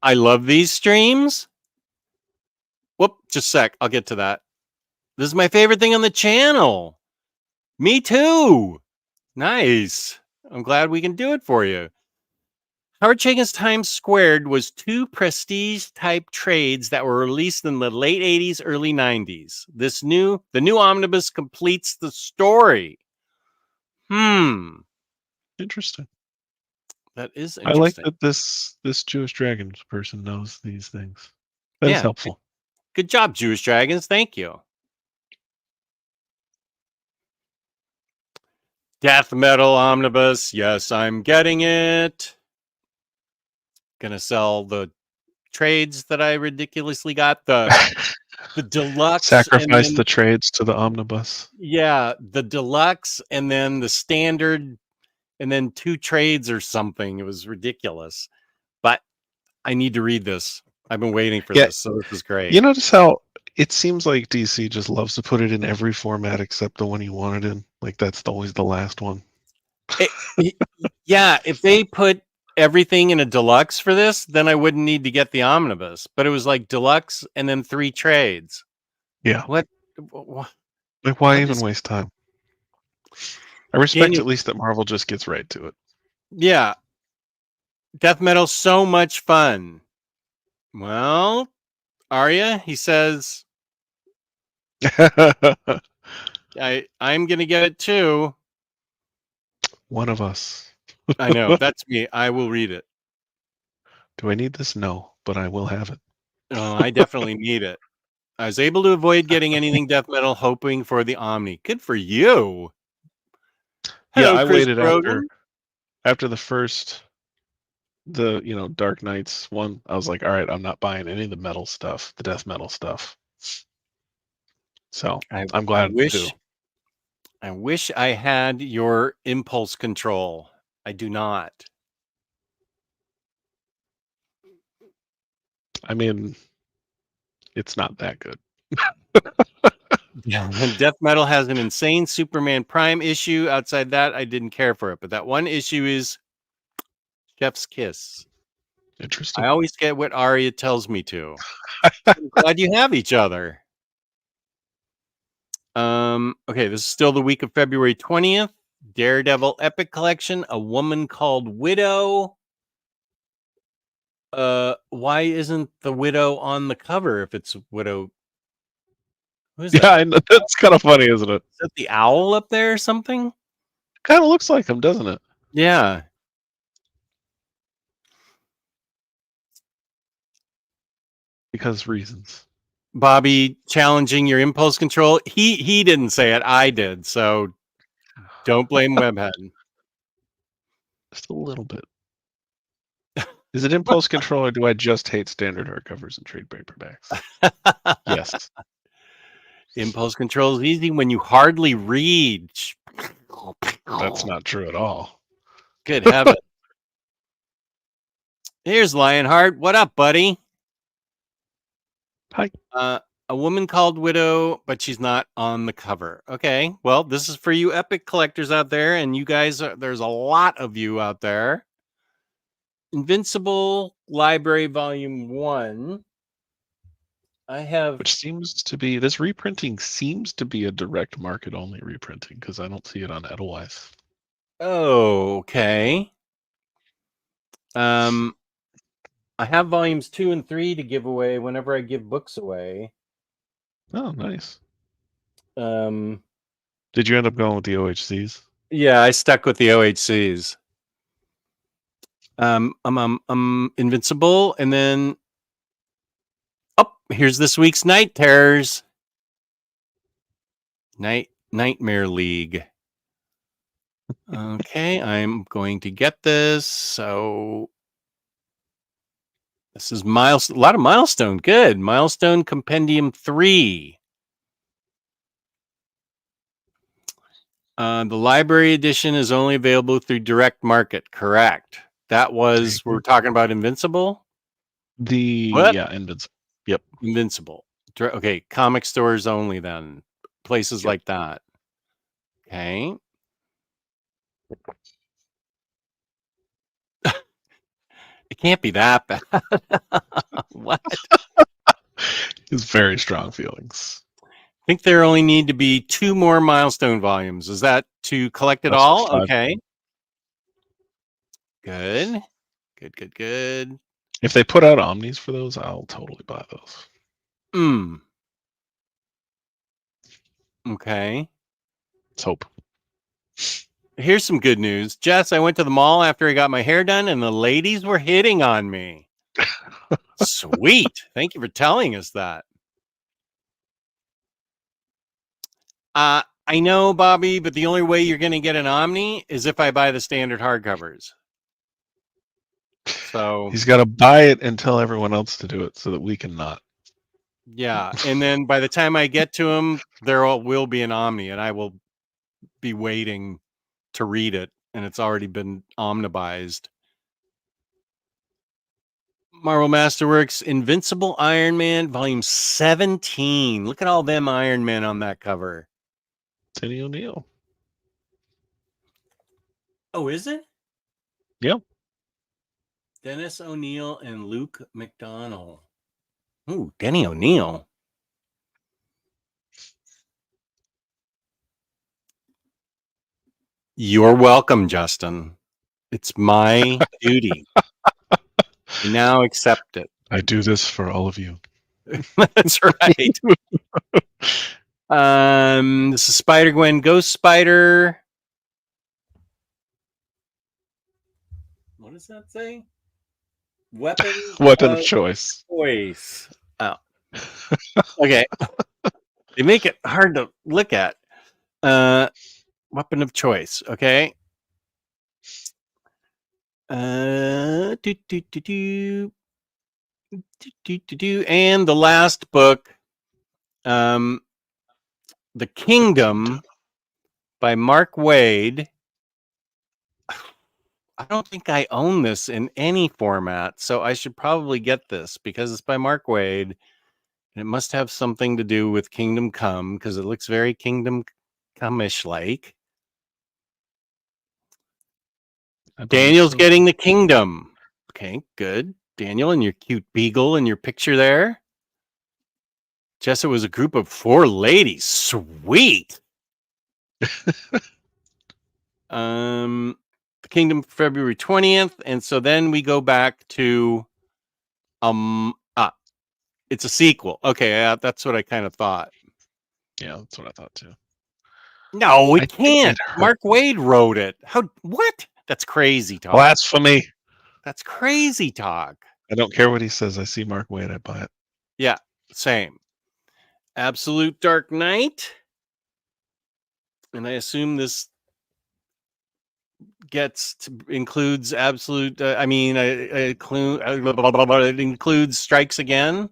I love these streams. Whoop, just a sec. I'll get to that. This is my favorite thing on the channel. Me too. Nice. I'm glad we can do it for you. Howard Chaykin's Times Squared was 2 prestige type trades that were released in the late 80s, early 90s. The new omnibus completes the story. Interesting. That is I like interesting. that this Jewish Dragons person knows these things. That is helpful. Good job, Jewish Dragons. Thank you. Death metal omnibus. Yes, I'm getting it. Gonna sell the trades that I ridiculously got. The deluxe. Sacrifice the trades to the omnibus. Yeah, the deluxe and then the standard and then 2 trades or something. It was ridiculous. But I need to read this. I've been waiting for this, so this is great. You notice how it seems like DC just loves to put it in every format except the one you want it in. Like that's always the last one. Yeah, if they put everything in a deluxe for this, then I wouldn't need to get the omnibus. But it was like deluxe and then 3 trades. Yeah. What Like why even waste time? I respect at least that Marvel just gets right to it. Yeah. Death metal, so much fun. Well, Arya, he says, I'm gonna get it too. One of us. I know, that's me. I will read it. Do I need this? No, but I will have it. Oh, I definitely need it. I was able to avoid getting anything death metal, hoping for the Omni. Good for you. Hello, I Chris waited Brogan. after the first Dark Knights one. I was like, all right, I'm not buying any of the metal stuff, the death metal stuff. So I'm glad too. I wish I had your impulse control. I do not. I mean, it's not that good. Death metal has an insane Superman Prime issue. Outside that, I didn't care for it. But that one issue is Chef's Kiss. Interesting. I always get what Arya tells me to. I'm glad you have each other. Okay, this is still the week of February 20th. Daredevil Epic Collection, A Woman Called Widow. Why isn't the widow on the cover if it's Widow? Who is that? I know. That's kind of funny, isn't it? Is that the owl up there or something? Kind of looks like him, doesn't it? Yeah. Because reasons. Bobby challenging your impulse control. He didn't say it. I did. So don't blame Webhead. Just a little bit. Is it impulse control or do I just hate standard hardcovers and trade paperbacks? Yes. Impulse control is easy when you hardly read. That's not true at all. Good heavens. Here's Lionheart. What up, buddy? Hi. A Woman Called Widow, but she's not on the cover. Okay. Well, this is for you epic collectors out there, and you guys, there's a lot of you out there. Invincible Library Volume 1. Which seems to be, this reprinting seems to be a direct market only reprinting because I don't see it on Edelweiss. Oh, okay. I have volumes 2 and 3 to give away whenever I give books away. Oh, nice. Did you end up going with the OHCs? Yeah, I stuck with the OHCs. Invincible, and then here's this week's Night Terrors. Nightmare League. Okay, I'm going to get this. So this is a lot of Milestone. Good. Milestone Compendium 3. The library edition is only available through direct market. Correct. That was, we're talking about Invincible? Invincible. Yep. Invincible. Okay, comic stores only then. Places like that. Okay. It can't be that bad. What? It's very strong feelings. I think there only need to be 2 more milestone volumes. Is that to collect it That's all? 5. Okay. Good. Good. If they put out Omnis for those, I'll totally buy those. Okay. Let's hope. Here's some good news. Jess, I went to the mall after I got my hair done and the ladies were hitting on me. Sweet. Thank you for telling us that. I know, Bobby, but the only way you're going to get an Omni is if I buy the standard hardcovers. So he's got to buy it and tell everyone else to do it so that we can not. Yeah, and then by the time I get to him, there will be an Omni, and I will be waiting to read it, and it's already been omnibized. Marvel Masterworks Invincible Iron Man, Volume 17. Look at all them Iron Men on that cover. Tenny O'Neill. Oh, is it? Yep. Dennis O'Neill and Luke McDonnell. Ooh, Denny O'Neill. You're welcome, Justin. It's my duty. I now accept it. I do this for all of you. That's right. This is Spider-Gwen Ghost Spider. What does that say? Weapon of choice. Oh. Okay. They make it hard to look at. Weapon of choice. Okay. And the last book, The Kingdom by Mark Waid. I don't think I own this in any format, so I should probably get this because it's by Mark Waid, and it must have something to do with Kingdom Come because it looks very Kingdom Come-ish like. Daniel's getting the Kingdom. Okay, good. Daniel and your cute beagle and your picture there. Jess, it was a group of 4 ladies. Sweet. The Kingdom February 20th, and so then we go back to it's a sequel. Okay, that's what I kind of thought. Yeah, that's what I thought too. No, it can't. Mark Waid wrote it. What? That's crazy talk. Blasphemy. That's crazy talk. I don't care what he says. I see Mark Waid, I buy it. Yeah, same. Absolute Dark Knight. And I assume this includes Absolute. It includes Strikes Again.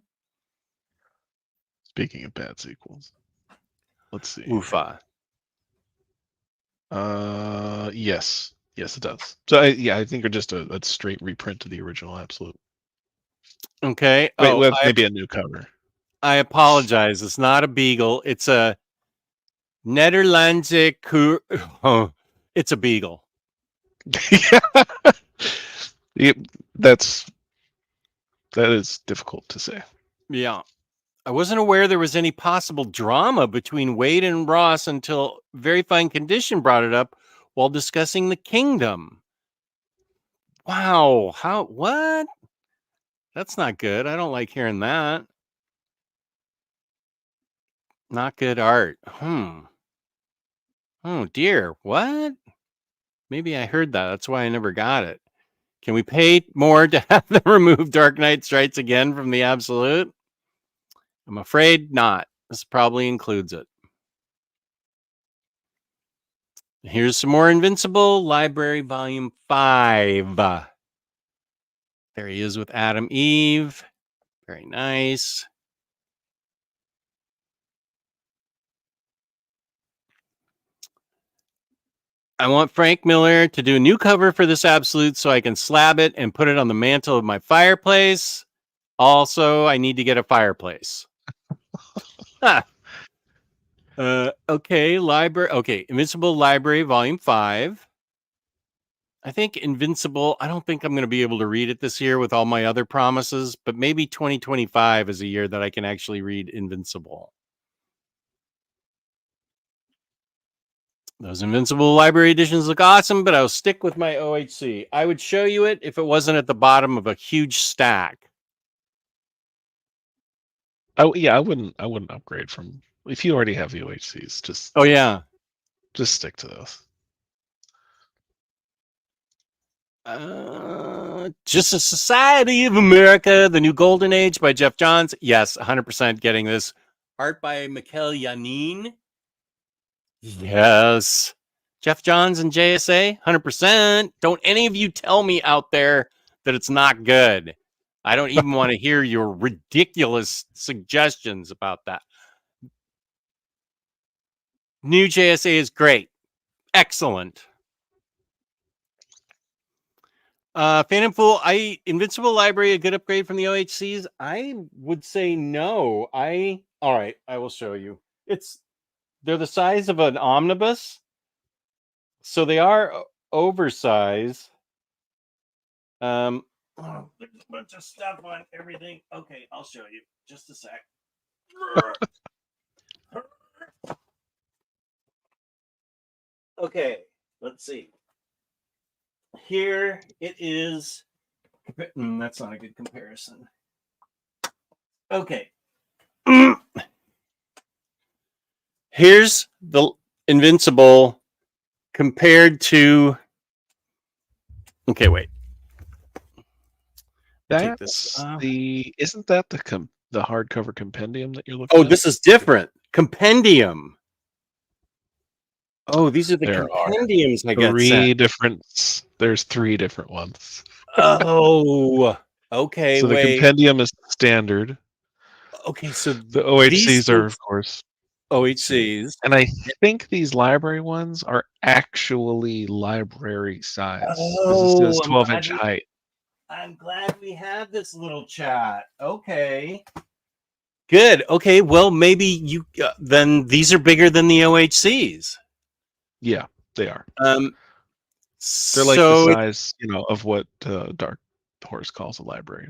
Speaking of bad sequels, let's see. Oofa. Yes, it does. So I think we're just a straight reprint of the original Absolute. Okay. Wait, maybe a new cover. I apologize. It's not a beagle. It's a Nederlandse Oh, it's a beagle. That is difficult to say. Yeah. I wasn't aware there was any possible drama between Wade and Ross until Very Fine Condition brought it up while discussing the Kingdom. Wow. What? That's not good. I don't like hearing that. Not good art. Oh dear. What? Maybe I heard that. That's why I never got it. Can we pay more to have them remove Dark Knight Strikes Again from the Absolute? I'm afraid not. This probably includes it. Here's some more Invincible Library Volume 5. There he is with Adam Eve. Very nice. I want Frank Miller to do a new cover for this Absolute so I can slab it and put it on the mantle of my fireplace. Also, I need to get a fireplace. Okay, Invincible Library Volume 5. I think Invincible, I don't think I'm going to be able to read it this year with all my other promises, but maybe 2025 is a year that I can actually read Invincible. Those Invincible library editions look awesome, but I'll stick with my OHC. I would show you it if it wasn't at the bottom of a huge stack. Oh yeah, I wouldn't upgrade from if you already have UHCs. Oh yeah, just stick to those. Just a Society of America, The New Golden Age by Jeff Johns. Yes, 100% getting this. Art by Mikhail Yanin. Yes. Jeff Johns and JSA, 100%. Don't any of you tell me out there that it's not good. I don't even want to hear your ridiculous suggestions about that. New JSA is great. Excellent. Phantom Fool, Invincible Library, a good upgrade from the OHCs? I would say no. All right, I will show you. They're the size of an omnibus, so they are oversized. Oh, there's a bunch of stuff on everything. Okay, I'll show you. Just a sec. Okay, let's see. Here it is. That's not a good comparison. Okay. Here's the Invincible compared to. Okay, wait. That's isn't that the hardcover compendium that you're looking at? Oh, this is different. Compendium. Oh, these are the compendiums I got sent. There's 3 different ones. Oh, okay. So the compendium is standard. Okay, so the OHCs are, of course, OHCs. And I think these library ones are actually library size. Oh, this is 12-inch height. I'm glad we had this little chat. Okay. Good. Okay, well, maybe you then these are bigger than the OHCs. Yeah, they are. They're like the size, of what Dark Horse calls a library,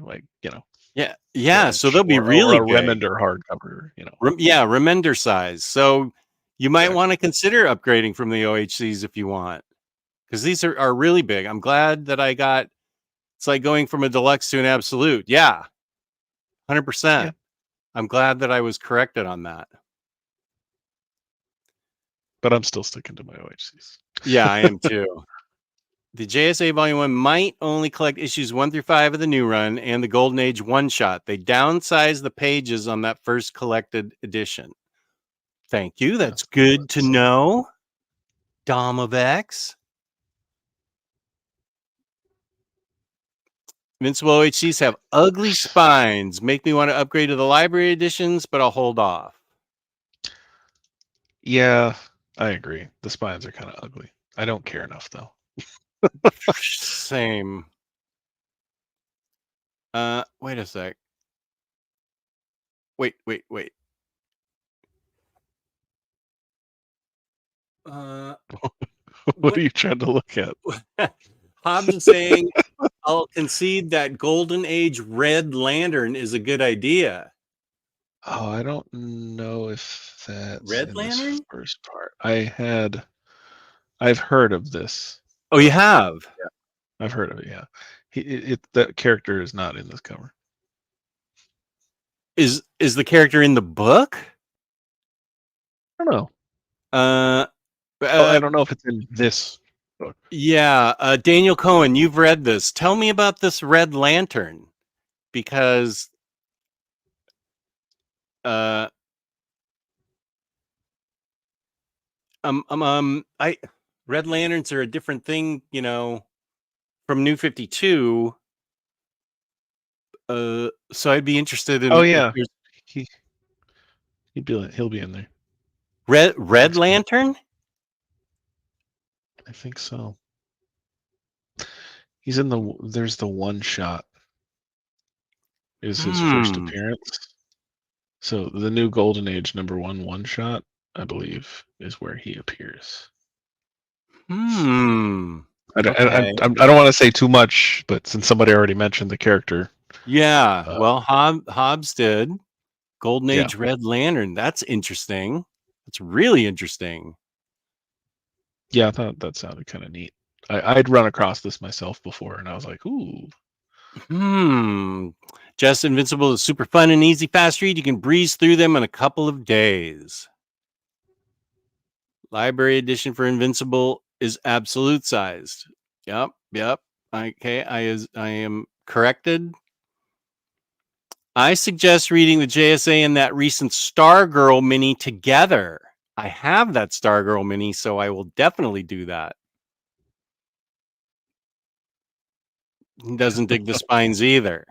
Yeah. So they'll be really or a big. Remender hardcover, Remender size. So you might want to consider upgrading from the OHCs if you want, because these are really big. I'm glad that I got. It's like going from a deluxe to an absolute. Yeah, 100%. Yeah. I'm glad that I was corrected on that. But I'm still sticking to my OHCs. Yeah, I am too. The JSA Volume 1 might only collect issues 1 through 5 of the new run and the Golden Age one-shot. They downsized the pages on that first collected edition. Thank you. That's good to know. Dom of X. Invincible OHCs have ugly spines. Make me want to upgrade to the library editions, but I'll hold off. Yeah, I agree. The spines are kind of ugly. I don't care enough, though. Same. Wait a sec. Wait. What are you trying to look at? Hobbs is saying, I'll concede that Golden Age Red Lantern is a good idea. Oh, I don't know if that's Red Lantern? This first part. I've heard of this. Oh, you have? Yeah, I've heard of it. Yeah, that character is not in this cover. Is the character in the book? I don't know. I don't know if it's in this book. Yeah, Daniel Cohen, you've read this. Tell me about this Red Lantern, because Red Lanterns are a different thing, from New 52. So I'd be interested in. Oh yeah, he'll be in there. Red Lantern? I think so. He's in there's the one shot. Is his first appearance. So the new Golden Age #1 one shot, I believe, is where he appears. I Okay. don't want to say too much, but since somebody already mentioned the character, Yeah. Well, Hobbs did. Golden yeah. Age Red Lantern. That's interesting. That's really interesting. Yeah, I thought that sounded kind of neat. I'd run across this myself before, and I was like, ooh. Just Invincible is super fun and easy, fast read. You can breeze through them in a couple of days. Library edition for Invincible is absolute sized. Yep. Okay, I am corrected. I suggest reading the JSA and that recent Stargirl mini together. I have that Stargirl mini, so I will definitely do that. He doesn't dig the spines either.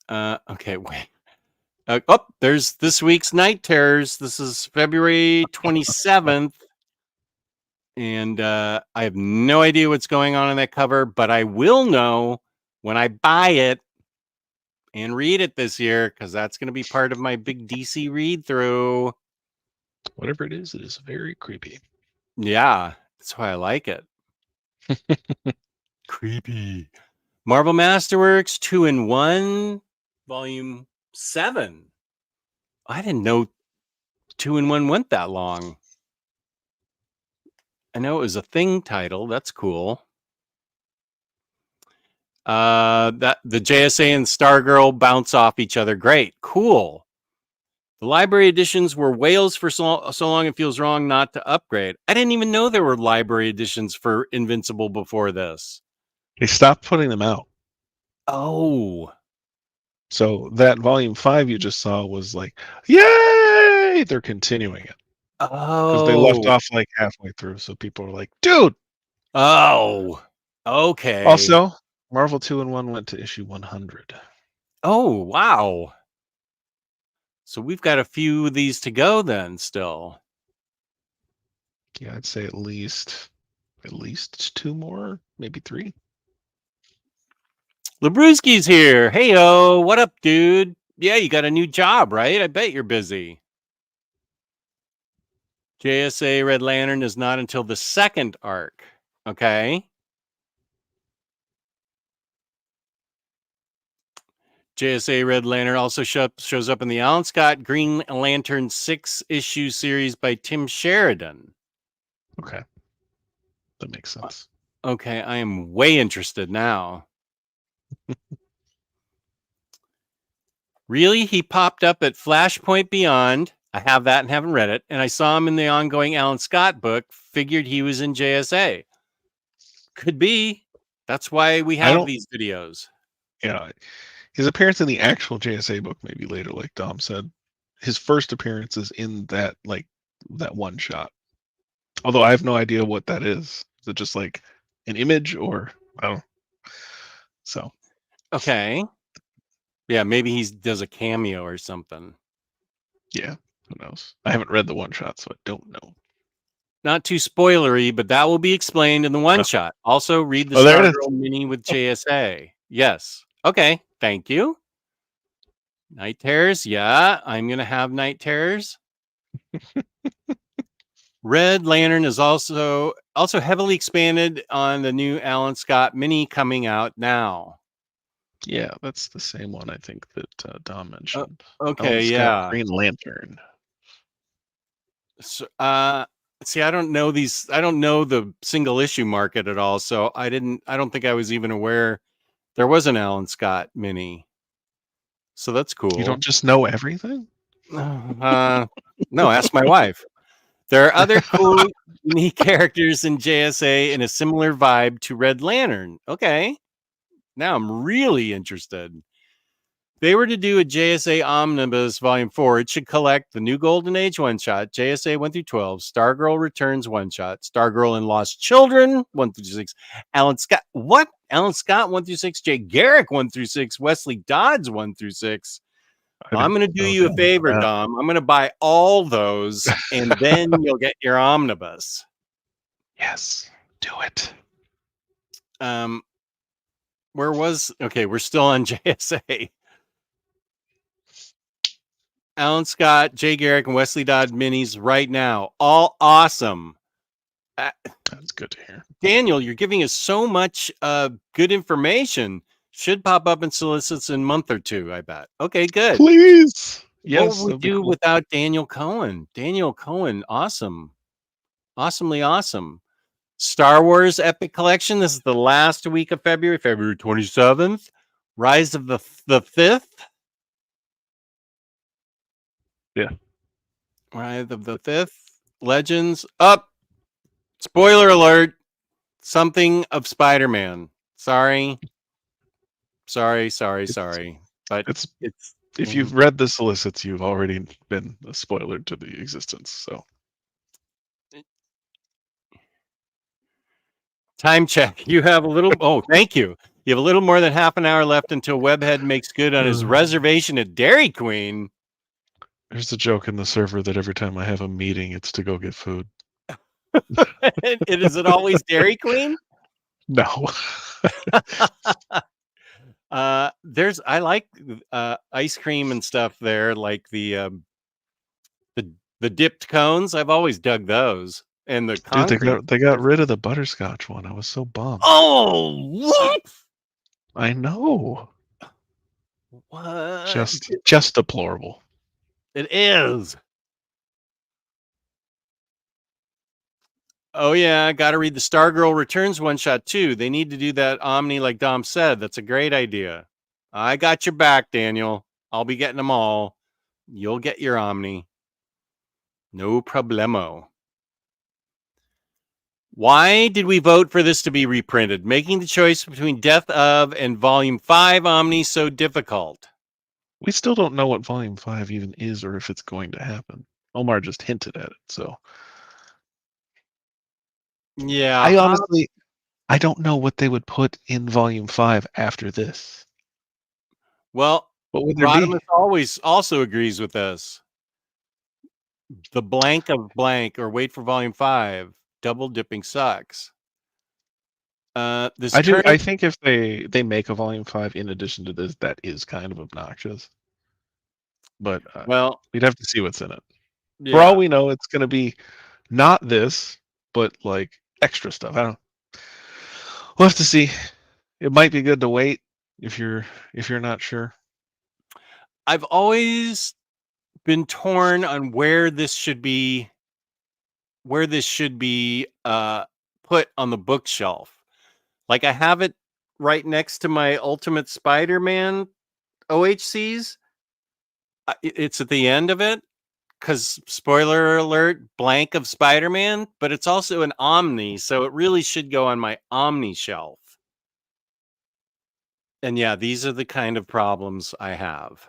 Okay, wait. There's this week's Night Terrors. This is February 27th. And I have no idea what's going on that cover, but I will know when I buy it and read it this year, because that's going to be part of my big DC read through. Whatever it is very creepy. Yeah, that's why I like it. Creepy. Marvel Masterworks 2-in-1, Volume 7. I didn't know 2-in-1 went that long. I know it was a Thing title. That's cool. That the JSA and Stargirl bounce off each other. Great, cool. The library editions were whales for so long it feels wrong not to upgrade. I didn't even know there were library editions for Invincible before this. They stopped putting them out. Oh. So that volume 5 you just saw was like, yay! They're continuing it. Because they left Oh. off like halfway through. So people were like, dude. Oh. Okay. Also, Marvel 2-in-1 went to issue 100. Oh, wow. So we've got a few of these to go then still. Yeah, I'd say at least 2 more, maybe 3. Labrewski's here. Hey-o, what up, dude? Yeah, you got a new job, right? I bet you're busy. JSA Red Lantern is not until the second arc. Okay. JSA Red Lantern also shows up in the Alan Scott Green Lantern 6-issue series by Tim Sheridan. Okay. That makes sense. Okay, I am way interested now. Really? He popped up at Flashpoint Beyond. I have that and haven't read it. And I saw him in the ongoing Alan Scott book. Figured he was in JSA. Could be. That's why we have these videos. Yeah. His appearance in the actual JSA book maybe later, like Dom said. His first appearance is in that one shot. Although I have no idea what that is. Is it just like an image or I don't know. So Okay. Yeah, maybe he does a cameo or something. Yeah, who knows? I haven't read the one shot, so I don't know. Not too spoilery, but that will be explained in the one shot. Also, read the Stargirl mini with JSA. Yes. Okay. Thank you. Night Terrors. Yeah, I'm going to have Night Terrors. Red Lantern is also heavily expanded on the new Alan Scott mini coming out now. Yeah, that's the same one I think that Dom mentioned. Okay, Alan Scott yeah. Green Lantern. So, see, I don't know these. I don't know the single issue market at all. So I don't think I was even aware there was an Alan Scott mini. So that's cool. You don't just know everything? No, ask my wife. There are other cool, unique characters in JSA in a similar vibe to Red Lantern. Okay. Now I'm really interested. If they were to do a JSA Omnibus Volume 4, it should collect the new Golden Age one-shot, JSA 1 through 12, Stargirl Returns one-shot, Stargirl and Lost Children 1 through 6, Alan Scott, what? Alan Scott 1 through 6, Jay Garrick 1 through 6, Wesley Dodds 1 through 6. I'm going to do you a favor, Dom. I'm going to buy all those, and then you'll get your omnibus. Yes, do it. We're still on JSA. Alan Scott, Jay Garrick, and Wesley Dodd minis right now. All awesome. That's good to hear. Daniel, you're giving us so much good information. Should pop up in solicits in a month or two, I bet. Okay, good. Please. What Yes, would we that'd be do cool. without Daniel Cohen? Daniel Cohen, awesome. Awesomely awesome. Star Wars Epic Collection. This is the last week of February, February 27th. Rise of the 5th. Yeah. Rise of the 5th. Legends. Up. Spoiler alert. Something of Spider-Man. Sorry. But It's it's if you've read the solicits, you've already been a spoiler to the existence. So time check. You have a little. Oh, thank you. You have a little more than half an hour left until Webhead makes good on his reservation at Dairy Queen. There's a joke in the server that every time I have a meeting, it's to go get food. Is it always Dairy Queen? No. I like ice cream and stuff there, like the dipped cones. I've always dug those. And the Dude, concrete. they got rid of the butterscotch one. I was so bummed. Oh, what? I know. What? Just deplorable. It is. Oh yeah, got to read the Stargirl Returns one shot too. They need to do that Omni like Dom said. That's a great idea. I got your back, Daniel. I'll be getting them all. You'll get your Omni. No problemo. Why did we vote for this to be reprinted? Making the choice between Death of and Volume 5 Omni so difficult. We still don't know what Volume 5 even is or if it's going to happen. Omar just hinted at it, so. Yeah. I honestly, I don't know what they would put in Volume 5 after this. Well, what would there Rodimus be? always also agrees with this. The blank of blank, or wait for Volume 5. Double dipping sucks. I think if they make a Volume 5 in addition to this, that is kind of obnoxious. But well, we'd have to see what's in it. yeah. For all we know, it's going to be not this, but like extra stuff. I don't. We'll have to see. It might be good to wait if you're not sure. I've always been torn on where this should be put on the bookshelf. Like I have it right next to my Ultimate Spider-Man OHCs. It's at the end of it because spoiler alert, blank of Spider-Man, but it's also an Omni, so it really should go on my Omni shelf. And yeah, these are the kind of problems I have.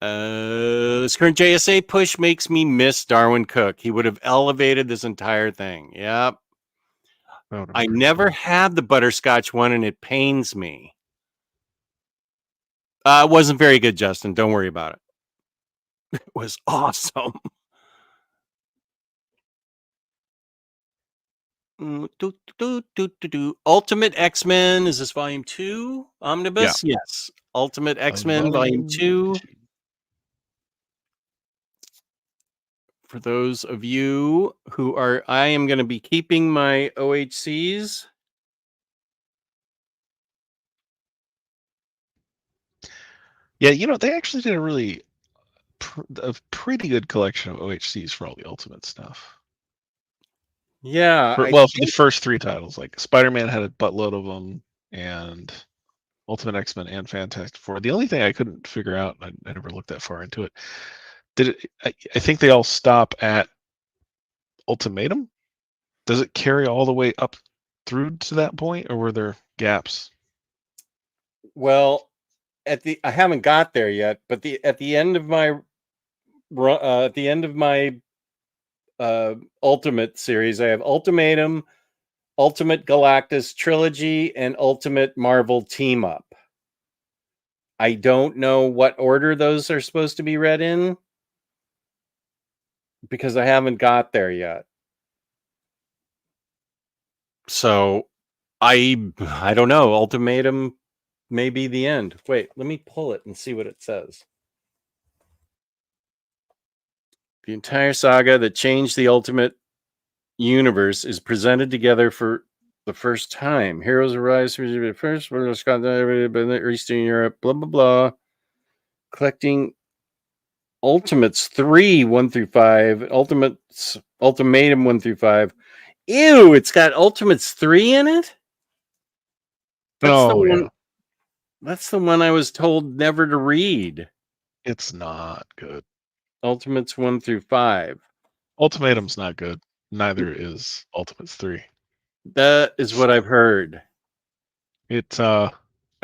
This current JSA push makes me miss Darwin Cook. He would have elevated this entire thing. Yep. I never had the butterscotch one, and it pains me. It wasn't very good, Justin. Don't worry about it. It was awesome. Ultimate X-Men. Is this volume 2? Omnibus? Yeah. Yes. Ultimate X-Men volume 2. For those of you who are, I am going to be keeping my OHCs. Yeah, they actually did a pretty good collection of OHCs for all the Ultimate stuff. Yeah. For the first 3 titles, like Spider-Man had a buttload of them, and Ultimate X-Men and Fantastic Four. The only thing I couldn't figure out, I never looked that far into it, I think they all stop at Ultimatum? Does it carry all the way up through to that point, or were there gaps? Well, I haven't got there yet, but at the end of my Ultimate series, I have Ultimatum, Ultimate Galactus Trilogy, and Ultimate Marvel Team Up. I don't know what order those are supposed to be read in because I haven't got there yet. So I don't know. Ultimatum may be the end. Wait, let me pull it and see what it says. The entire saga that changed the Ultimate Universe is presented together for the first time. Heroes arise first, Eastern Europe, blah, blah, blah. Collecting Ultimates 3, 1 through 5. Ultimatum 1 through 5. Ew, it's got Ultimates 3 in it? That's the one. Yeah. That's the one I was told never to read. It's not good. Ultimates 1 through 5. Ultimatum's not good. Neither is Ultimates 3. That is what I've heard. It I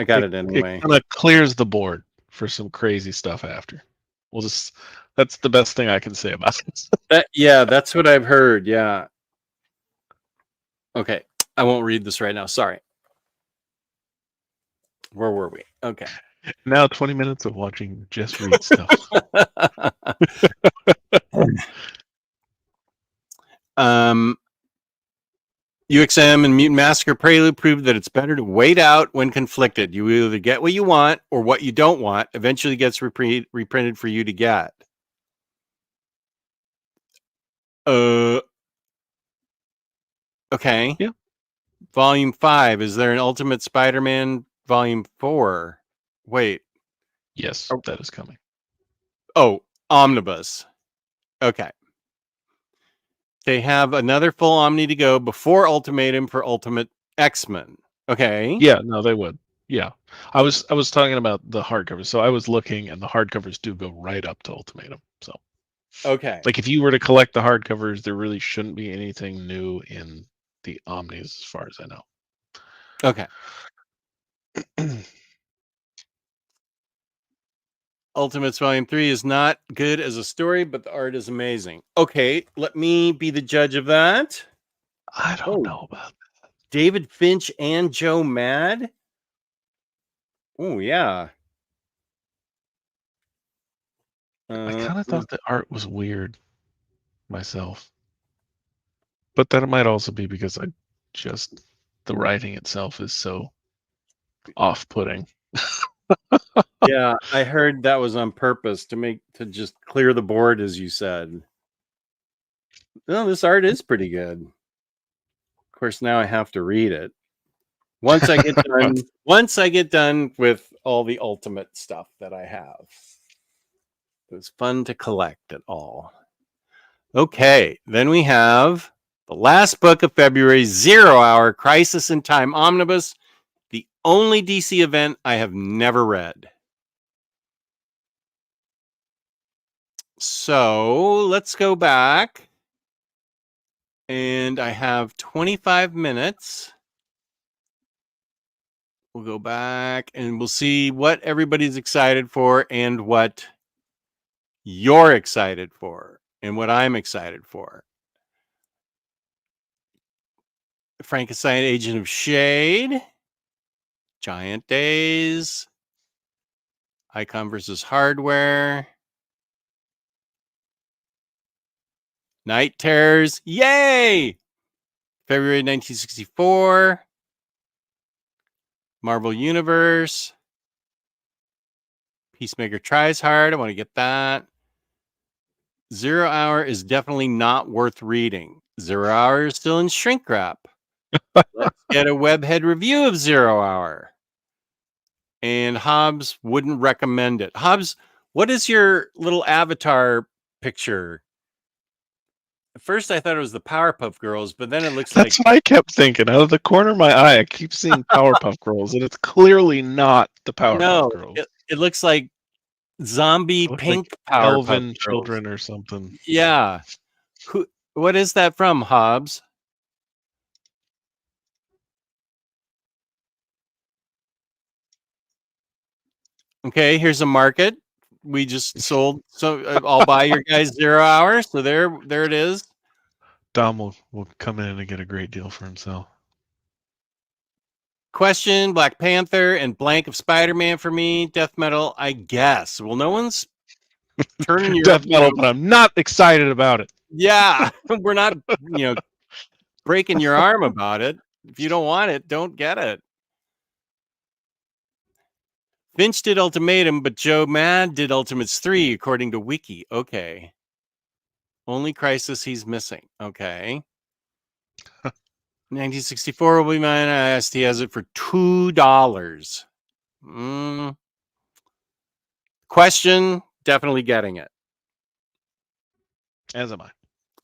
got it anyway. It kind of clears the board for some crazy stuff after. That's the best thing I can say about it. Yeah, that's what I've heard. Yeah. Okay. I won't read this right now. Sorry. Where were we? Okay. Now 20 minutes of watching Jess read stuff. UXM and Mutant Massacre Prelude proved that it's better to wait out when conflicted. You either get what you want or what you don't want eventually gets reprinted for you to get. Okay. Yeah. Volume 5. Is there an Ultimate Spider-Man Volume 4? Wait. Yes, that is coming. Oh, Omnibus. Okay. They have another full Omni to go before Ultimatum for Ultimate X-Men. Okay. Yeah, no, they would. Yeah. I was talking about the hardcovers. So I was looking, and the hardcovers do go right up to Ultimatum. So okay. Like if you were to collect the hardcovers, there really shouldn't be anything new in the Omnis as far as I know. Okay. Ultimates Volume 3 is not good as a story, but the art is amazing. Okay, let me be the judge of that. I don't know about that. David Finch and Joe Mad? Oh, yeah. I kind of thought the art was weird myself. But that might also be because the writing itself is so off-putting. Yeah, I heard that was on purpose to just clear the board, as you said. No, this art is pretty good. Of course, now I have to read it. Once I get done with all the Ultimate stuff that I have. It was fun to collect it all. Okay, then we have the last book of February, 0 Hour Crisis in Time Omnibus, the only DC event I have never read. So let's go back. And I have 25 minutes. We'll go back and we'll see what everybody's excited for and what you're excited for and what I'm excited for. Frankenstein Agent of Shade, Giant Days, Icon versus Hardware, Night Terrors, yay! February 1964, Marvel Universe, Peacemaker Tries Hard, I want to get that. 0 Hour is definitely not worth reading. 0 Hour is still in shrink wrap. Let's get a webhead review of 0 Hour. And Hobbs wouldn't recommend it. Hobbs, what is your little avatar picture? At first, I thought it was the Powerpuff Girls, but then it looks like... That's what I kept thinking. Out of the corner of my eye, I keep seeing Powerpuff Girls, and it's clearly not the Powerpuff Girls. It looks like zombie pink like Powerpuff elven Girls. children or something. Yeah. What is that from, Hobbs? Okay, here's a market. We just sold, so I'll buy your guys 0 Hour. So there it is. Dom will come in and get a great deal for himself. Question: Black Panther and blank of Spider-Man for me. Death Metal, I guess. Well, no one's turning your Death Metal, but I'm not excited about it. Yeah, we're not, breaking your arm about it. If you don't want it, don't get it. Finch did Ultimatum, but Joe Mad did Ultimates 3, according to Wiki. Okay. Only Crisis he's missing. Okay. 1964 will be mine. I asked, he has it for $2. Question, definitely getting it. As am I.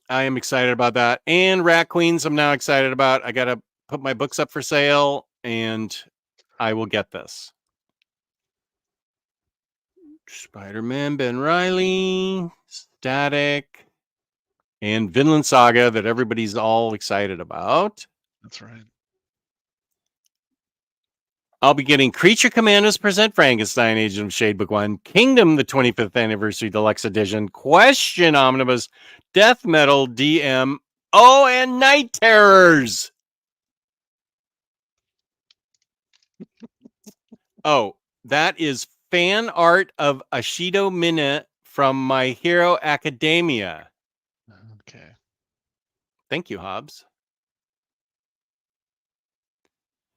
I am excited about that. And Rat Queens, I'm now excited about. I got to put my books up for sale, and I will get this. Spider-Man, Ben Reilly, Static, and Vinland Saga that everybody's all excited about. That's right. I'll be getting Creature Commandos Present Frankenstein, Agent of Shade Book 1, Kingdom, the 25th Anniversary Deluxe Edition, Question Omnibus, Death Metal DM, and Night Terrors. Oh, that is fan art of Ashido Mina from My Hero Academia. Okay. Thank you, Hobbs.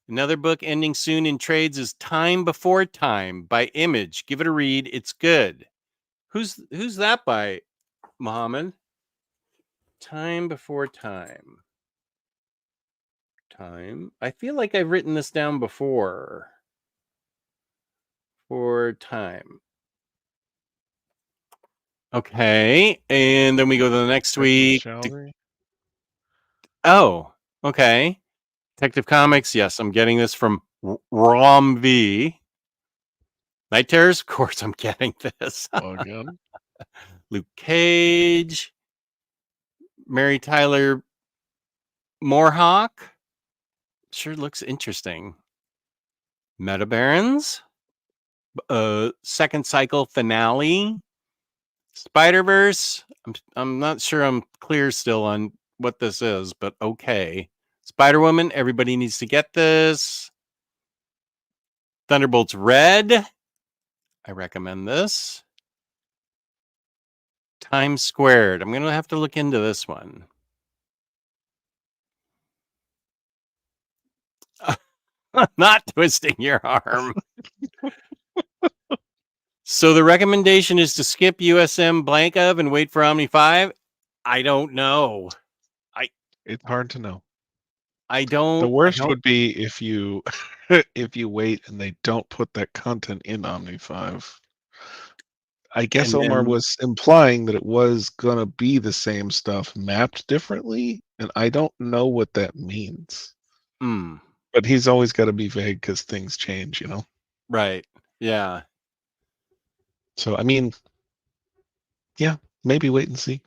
Another book ending soon in trades is Time Before Time by Image. Give it a read. It's good. Who's that by, Muhammad? Time Before Time. Time. I feel like I've written this down before. For time. Okay. And then we go to the next week. Oh, okay. Detective Comics. Yes, I'm getting this from Rom V. Night Terrors. Of course, I'm getting this. Again. Luke Cage. Mary Tyler Moorhawk. Sure looks interesting. Meta Barons. Second cycle finale. Spider-Verse. I'm not sure I'm clear still on what this is, but okay. Spider-Woman. Everybody needs to get this. Thunderbolts Red. I recommend this. Times Squared. I'm going to have to look into this one. Not twisting your arm. So the recommendation is to skip USM Blankov and wait for Omni 5. I don't know. It's hard to know. I don't. The worst would be if you if you wait and they don't put that content in Omni 5. I guess Omar was implying that it was gonna be the same stuff mapped differently, and I don't know what that means. But he's always got to be vague because things change, you know. Right. Yeah. So I mean, yeah, maybe wait and see.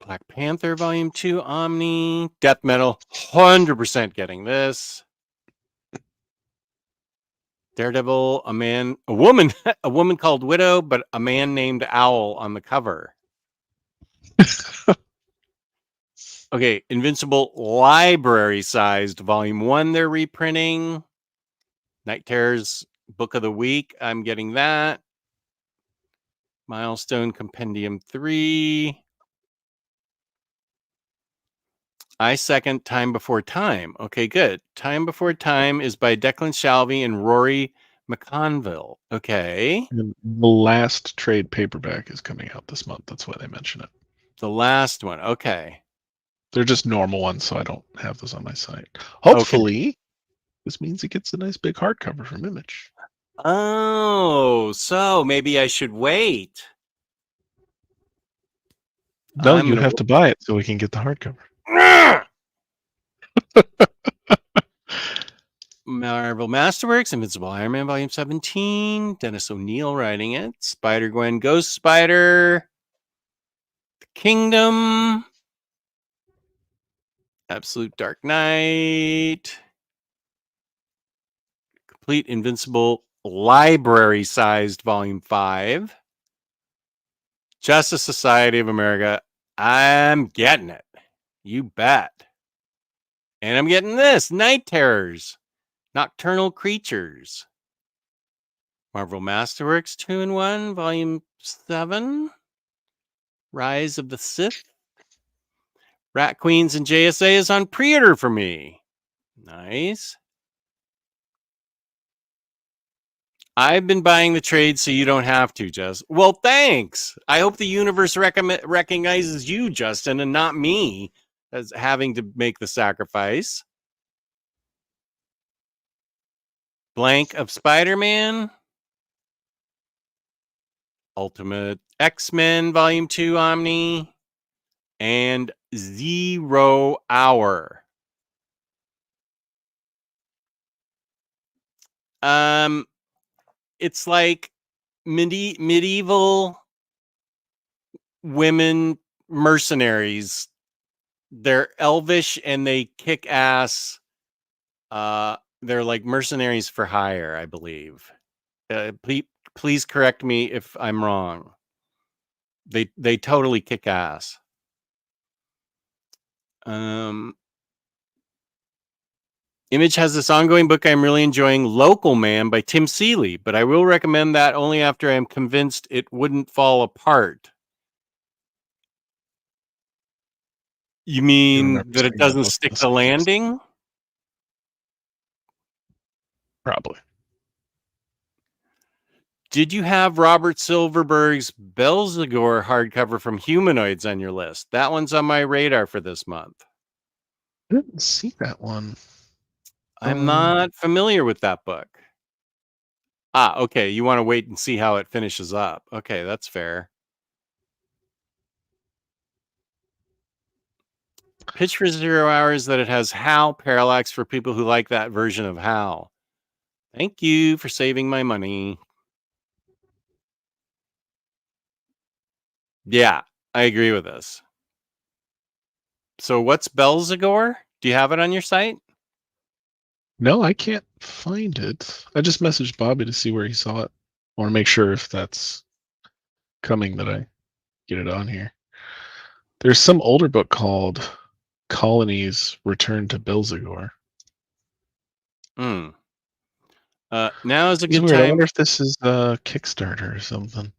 Black Panther Volume 2 Omni. Death Metal. 100% getting this. Daredevil, a woman called Widow, but a man named Owl on the cover. Okay, Invincible library-sized Volume 1 they're reprinting. Night Terrors Book of the Week. I'm getting that. Milestone Compendium 3. I second Time Before Time. Okay, good. Time Before Time is by Declan Shalvey and Rory McConville. Okay. And the last trade paperback is coming out this month. That's why they mention it. The last one. Okay. They're just normal ones, so I don't have those on my site. Hopefully, this means it gets a nice big hardcover from Image. Oh, so maybe I should wait. No, you have to buy it so we can get the hardcover. Marvel Masterworks, Invincible Iron Man Volume 17. Dennis O'Neil writing it. Spider-Gwen, Ghost Spider. The Kingdom. Absolute Dark Knight. Complete Invincible library-sized Volume 5. Justice Society of America. I'm getting it. You bet. And I'm getting this. Night Terrors. Nocturnal Creatures. Marvel Masterworks 2-in-1, Volume 7. Rise of the Sith. Rat Queens and JSA is on pre-order for me. Nice. I've been buying the trade so you don't have to, Jess. Well, thanks. I hope the universe recognizes you, Justin, and not me as having to make the sacrifice. Blank of Spider-Man. Ultimate X-Men Volume 2 Omni. And 0 Hour. It's like medieval women mercenaries. They're elvish and they kick ass. They're like mercenaries for hire, I believe. Please correct me if I'm wrong. They totally kick ass. Image has this ongoing book I'm really enjoying, Local Man by Tim Seeley, but I will recommend that only after I'm convinced it wouldn't fall apart. You mean that it doesn't stick the landing? Probably. Did you have Robert Silverberg's Belzegor hardcover from Humanoids on your list? That one's on my radar for this month. I didn't see that one. I'm not familiar with that book. Okay. You want to wait and see how it finishes up. Okay, that's fair. Pitch for 0 Hours that it has Hal Parallax for people who like that version of Hal. Thank you for saving my money. Yeah, I agree with this. So what's Belzegor? Do you have it on your site? No, I can't find it. I just messaged Bobby to see where he saw it. I want to make sure if that's coming that I get it on here. There's some older book called Colonies Return to Belzegor. Now is a good weird. time. I wonder if this is a Kickstarter or something.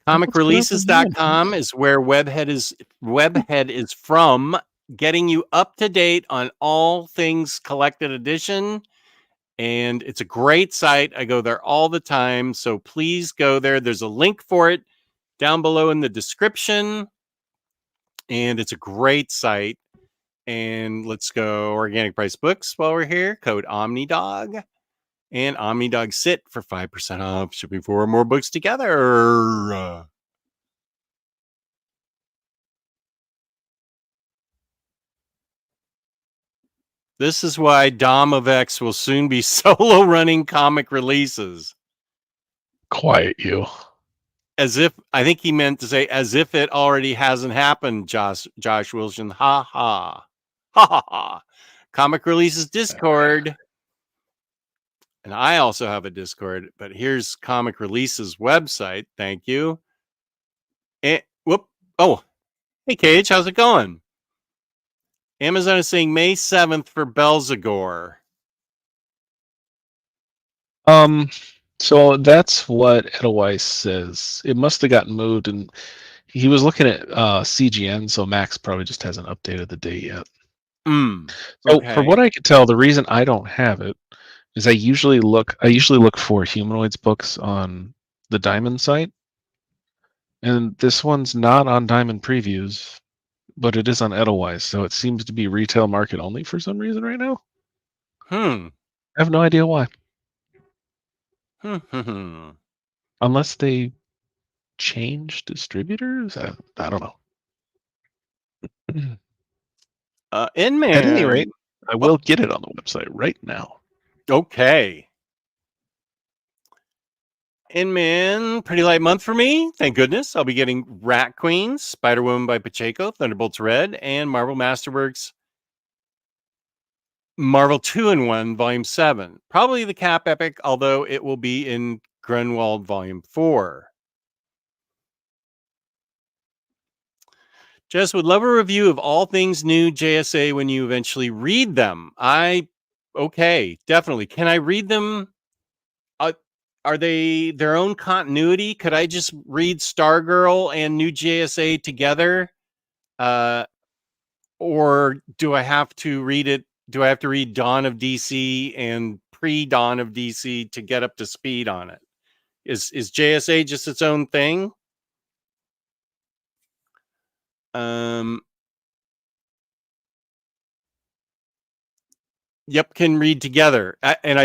Comicreleases.com is where Webhead is from, getting you up to date on all things collected edition. And it's a great site. I go there all the time. So please go there. There's a link for it down below in the description. And it's a great site. And let's go Organic Price Books while we're here. Code Omnidog. And Omnidog Sit for 5% off. Shipping 4 or more books together. This is why Dom of X will soon be solo running comic releases. Quiet you. As if, I think he meant to say, as if it already hasn't happened, Josh Wilson. Ha ha. Ha ha ha. Comic Releases Discord. And I also have a Discord, but here's Comic Releases website. Thank you. And whoop. Oh, hey Cage, how's it going? Amazon is saying May 7th for Belzegor. So that's what Edelweiss says. It must have gotten moved, and he was looking at CGN, so Max probably just hasn't updated the date yet. So for what I could tell, the reason I don't have it is I usually look for Humanoids books on the Diamond site, and this one's not on Diamond Previews, but it is on Edelweiss, so it seems to be retail market only for some reason right now. I have no idea why. Unless they change distributors? I don't know. Inman. At any rate, I will get it on the website right now. Okay. Inman, pretty light month for me. Thank goodness. I'll be getting Rat Queen, Spider-Woman by Pacheco, Thunderbolts Red, and Marvel Masterworks Marvel 2-in-1 Volume 7. Probably the Cap Epic, although it will be in Grunwald Volume 4. Jess would love a review of all things new JSA when you eventually read them. Okay, definitely. Can I read them? Are they their own continuity? Could I just read Stargirl and New JSA together? Or do I have to read it? Do I have to read Dawn of DC and pre-dawn of DC to get up to speed on it. Is JSA just its own thing? Yep, can read together.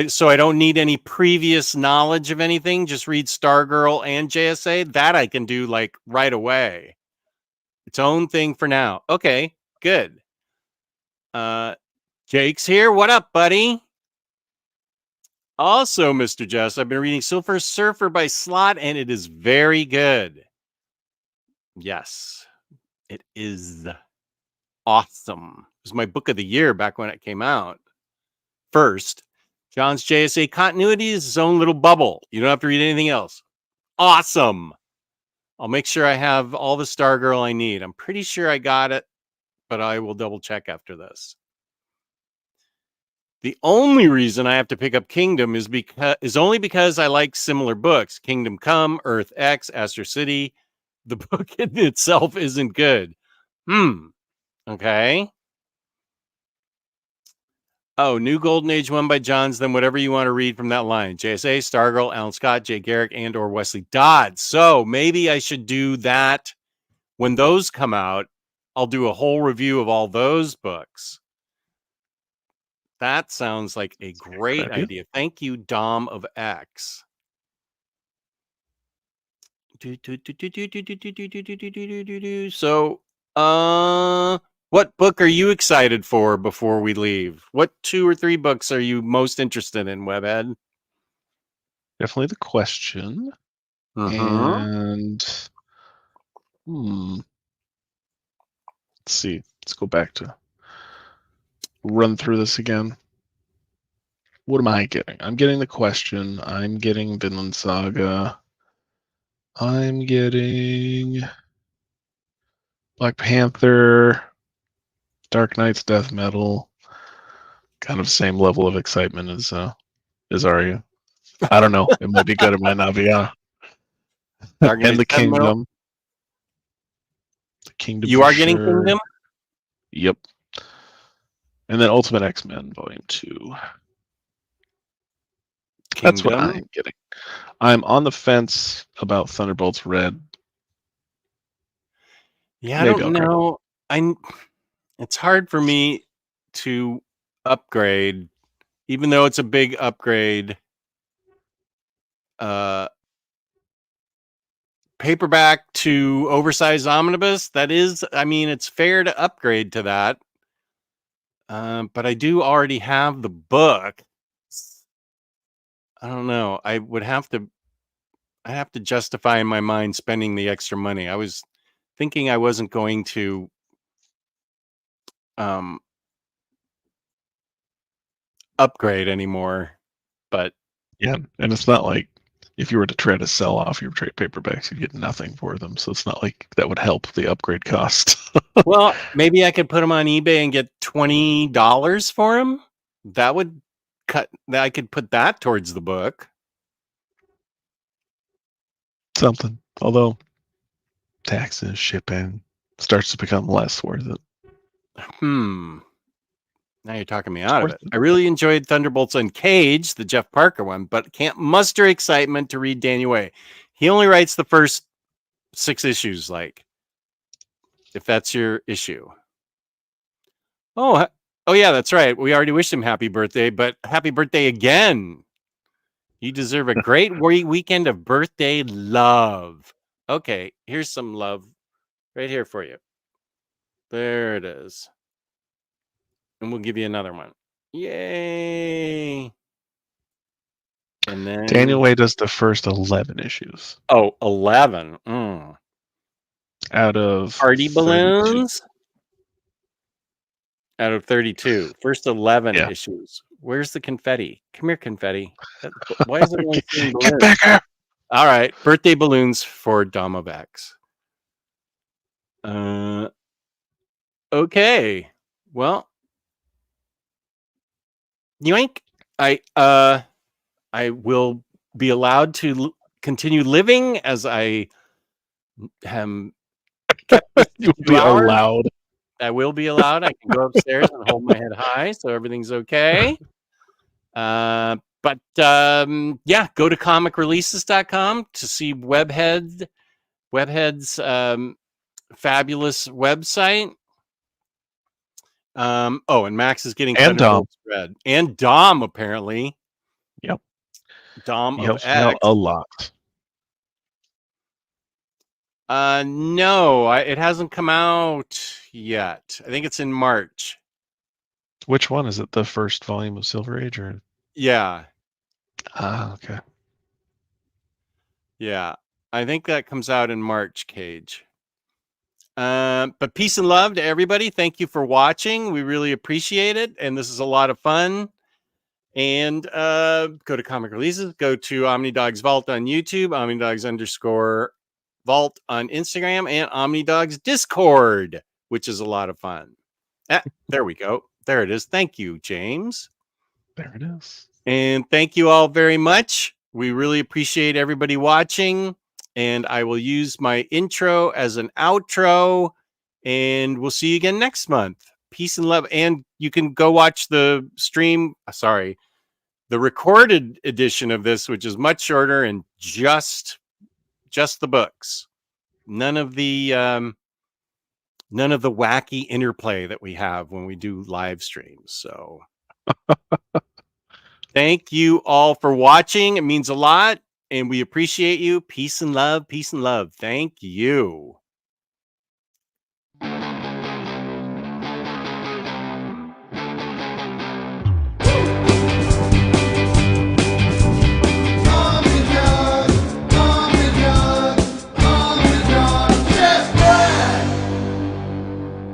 So I don't need any previous knowledge of anything. Just read Stargirl and JSA. That I can do like right away. Its own thing for now. Okay, good. Jake's here. What up, buddy? Also, Mr. Jess, I've been reading Silver Surfer by Slott, and it is very good. Yes, it is awesome. It was my book of the year back when it came out. First, John's JSA continuity is his own little bubble. You don't have to read anything else. Awesome. I'll make sure I have all the Stargirl I need. I'm pretty sure I got it, but I will double check after this. The only reason I have to pick up Kingdom is only because I like similar books. Kingdom Come, Earth X, Astro City. The book in itself isn't good. Okay. Oh, New Golden Age 1 by Johns, then whatever you want to read from that line. JSA, Stargirl, Alan Scott, Jay Garrick, and or Wesley Dodd. So maybe I should do that when those come out. I'll do a whole review of all those books. That sounds like a great idea. Thank you, Dom of X. So, what book are you excited for before we leave? What 2 or 3 books are you most interested in, Webhead? Definitely The Question. And let's see. Let's go back to run through this again. What am I getting? I'm getting The Question. I'm getting Vinland Saga. I'm getting Black Panther, Dark Knight's Death Metal. Kind of same level of excitement as Arya. I don't know. It might be good. It might not be. And The Kingdom. The Kingdom. You are getting Kingdom? Yep. And then Ultimate X-Men Volume 2. That's what I'm getting. I'm on the fence about Thunderbolts Red. Yeah, maybe I don't know. It's hard for me to upgrade, even though it's a big upgrade. Paperback to oversized omnibus. That is, I mean, it's fair to upgrade to that. But I do already have the book. I don't know. I have to justify in my mind spending the extra money. I was thinking I wasn't going to upgrade anymore, but yeah, and it's not like if you were to try to sell off your trade paperbacks, you'd get nothing for them. So it's not like that would help the upgrade cost. Well, maybe I could put them on eBay and get $20 for them. That would I could put that towards the book. Something. Although taxes, shipping starts to become less worth it. Now you're talking me out of it. I really enjoyed Thunderbolts Uncaged, the Jeff Parker one, but can't muster excitement to read Daniel Way. He only writes the first 6 issues, like, if that's your issue. Oh yeah, that's right. We already wished him happy birthday, but happy birthday again. You deserve a great weekend of birthday love. Okay, here's some love right here for you. There it is. And we'll give you another one. Yay. And then Daniel Way does the first 11 issues. Oh, 11. Out of Party balloons? Out of 32. First 11 issues. Where's the confetti? Come here, confetti. Why is everyone seeing balloons? Get back here. All right. Birthday balloons for Dom of X. Okay. Well, yoink. I will be allowed to continue living as I am kept. You'll be allowed. I will be allowed. I can go upstairs and hold my head high, so everything's okay. But yeah, go to comicreleases.com to see Webhead's fabulous website. Oh, and Max is getting And Dom. Thunderbolts Red. And Dom, apparently. Yep. Dom He of helps me out X. a lot. No, it hasn't come out yet. I think it's in March. Which one? Is it the first volume of Silver Age or? Yeah. Okay. Yeah. I think that comes out in March, Cage. But peace and love to everybody. Thank you for watching. We really appreciate it. And this is a lot of fun. And go to Comic Releases. Go to Omnidog's Vault on YouTube, Omnidogs_Vault on Instagram, and Omnidog's Discord, which is a lot of fun. There we go. There it is. Thank you, James. There it is. And thank you all very much. We really appreciate everybody watching. And I will use my intro as an outro. And we'll see you again next month. Peace and love. And you can go watch the stream. Sorry, the recorded edition of this, which is much shorter and just the books. None of the wacky interplay that we have when we do live streams. So thank you all for watching. It means a lot, and we appreciate you. Peace and love. Peace and love. Thank you.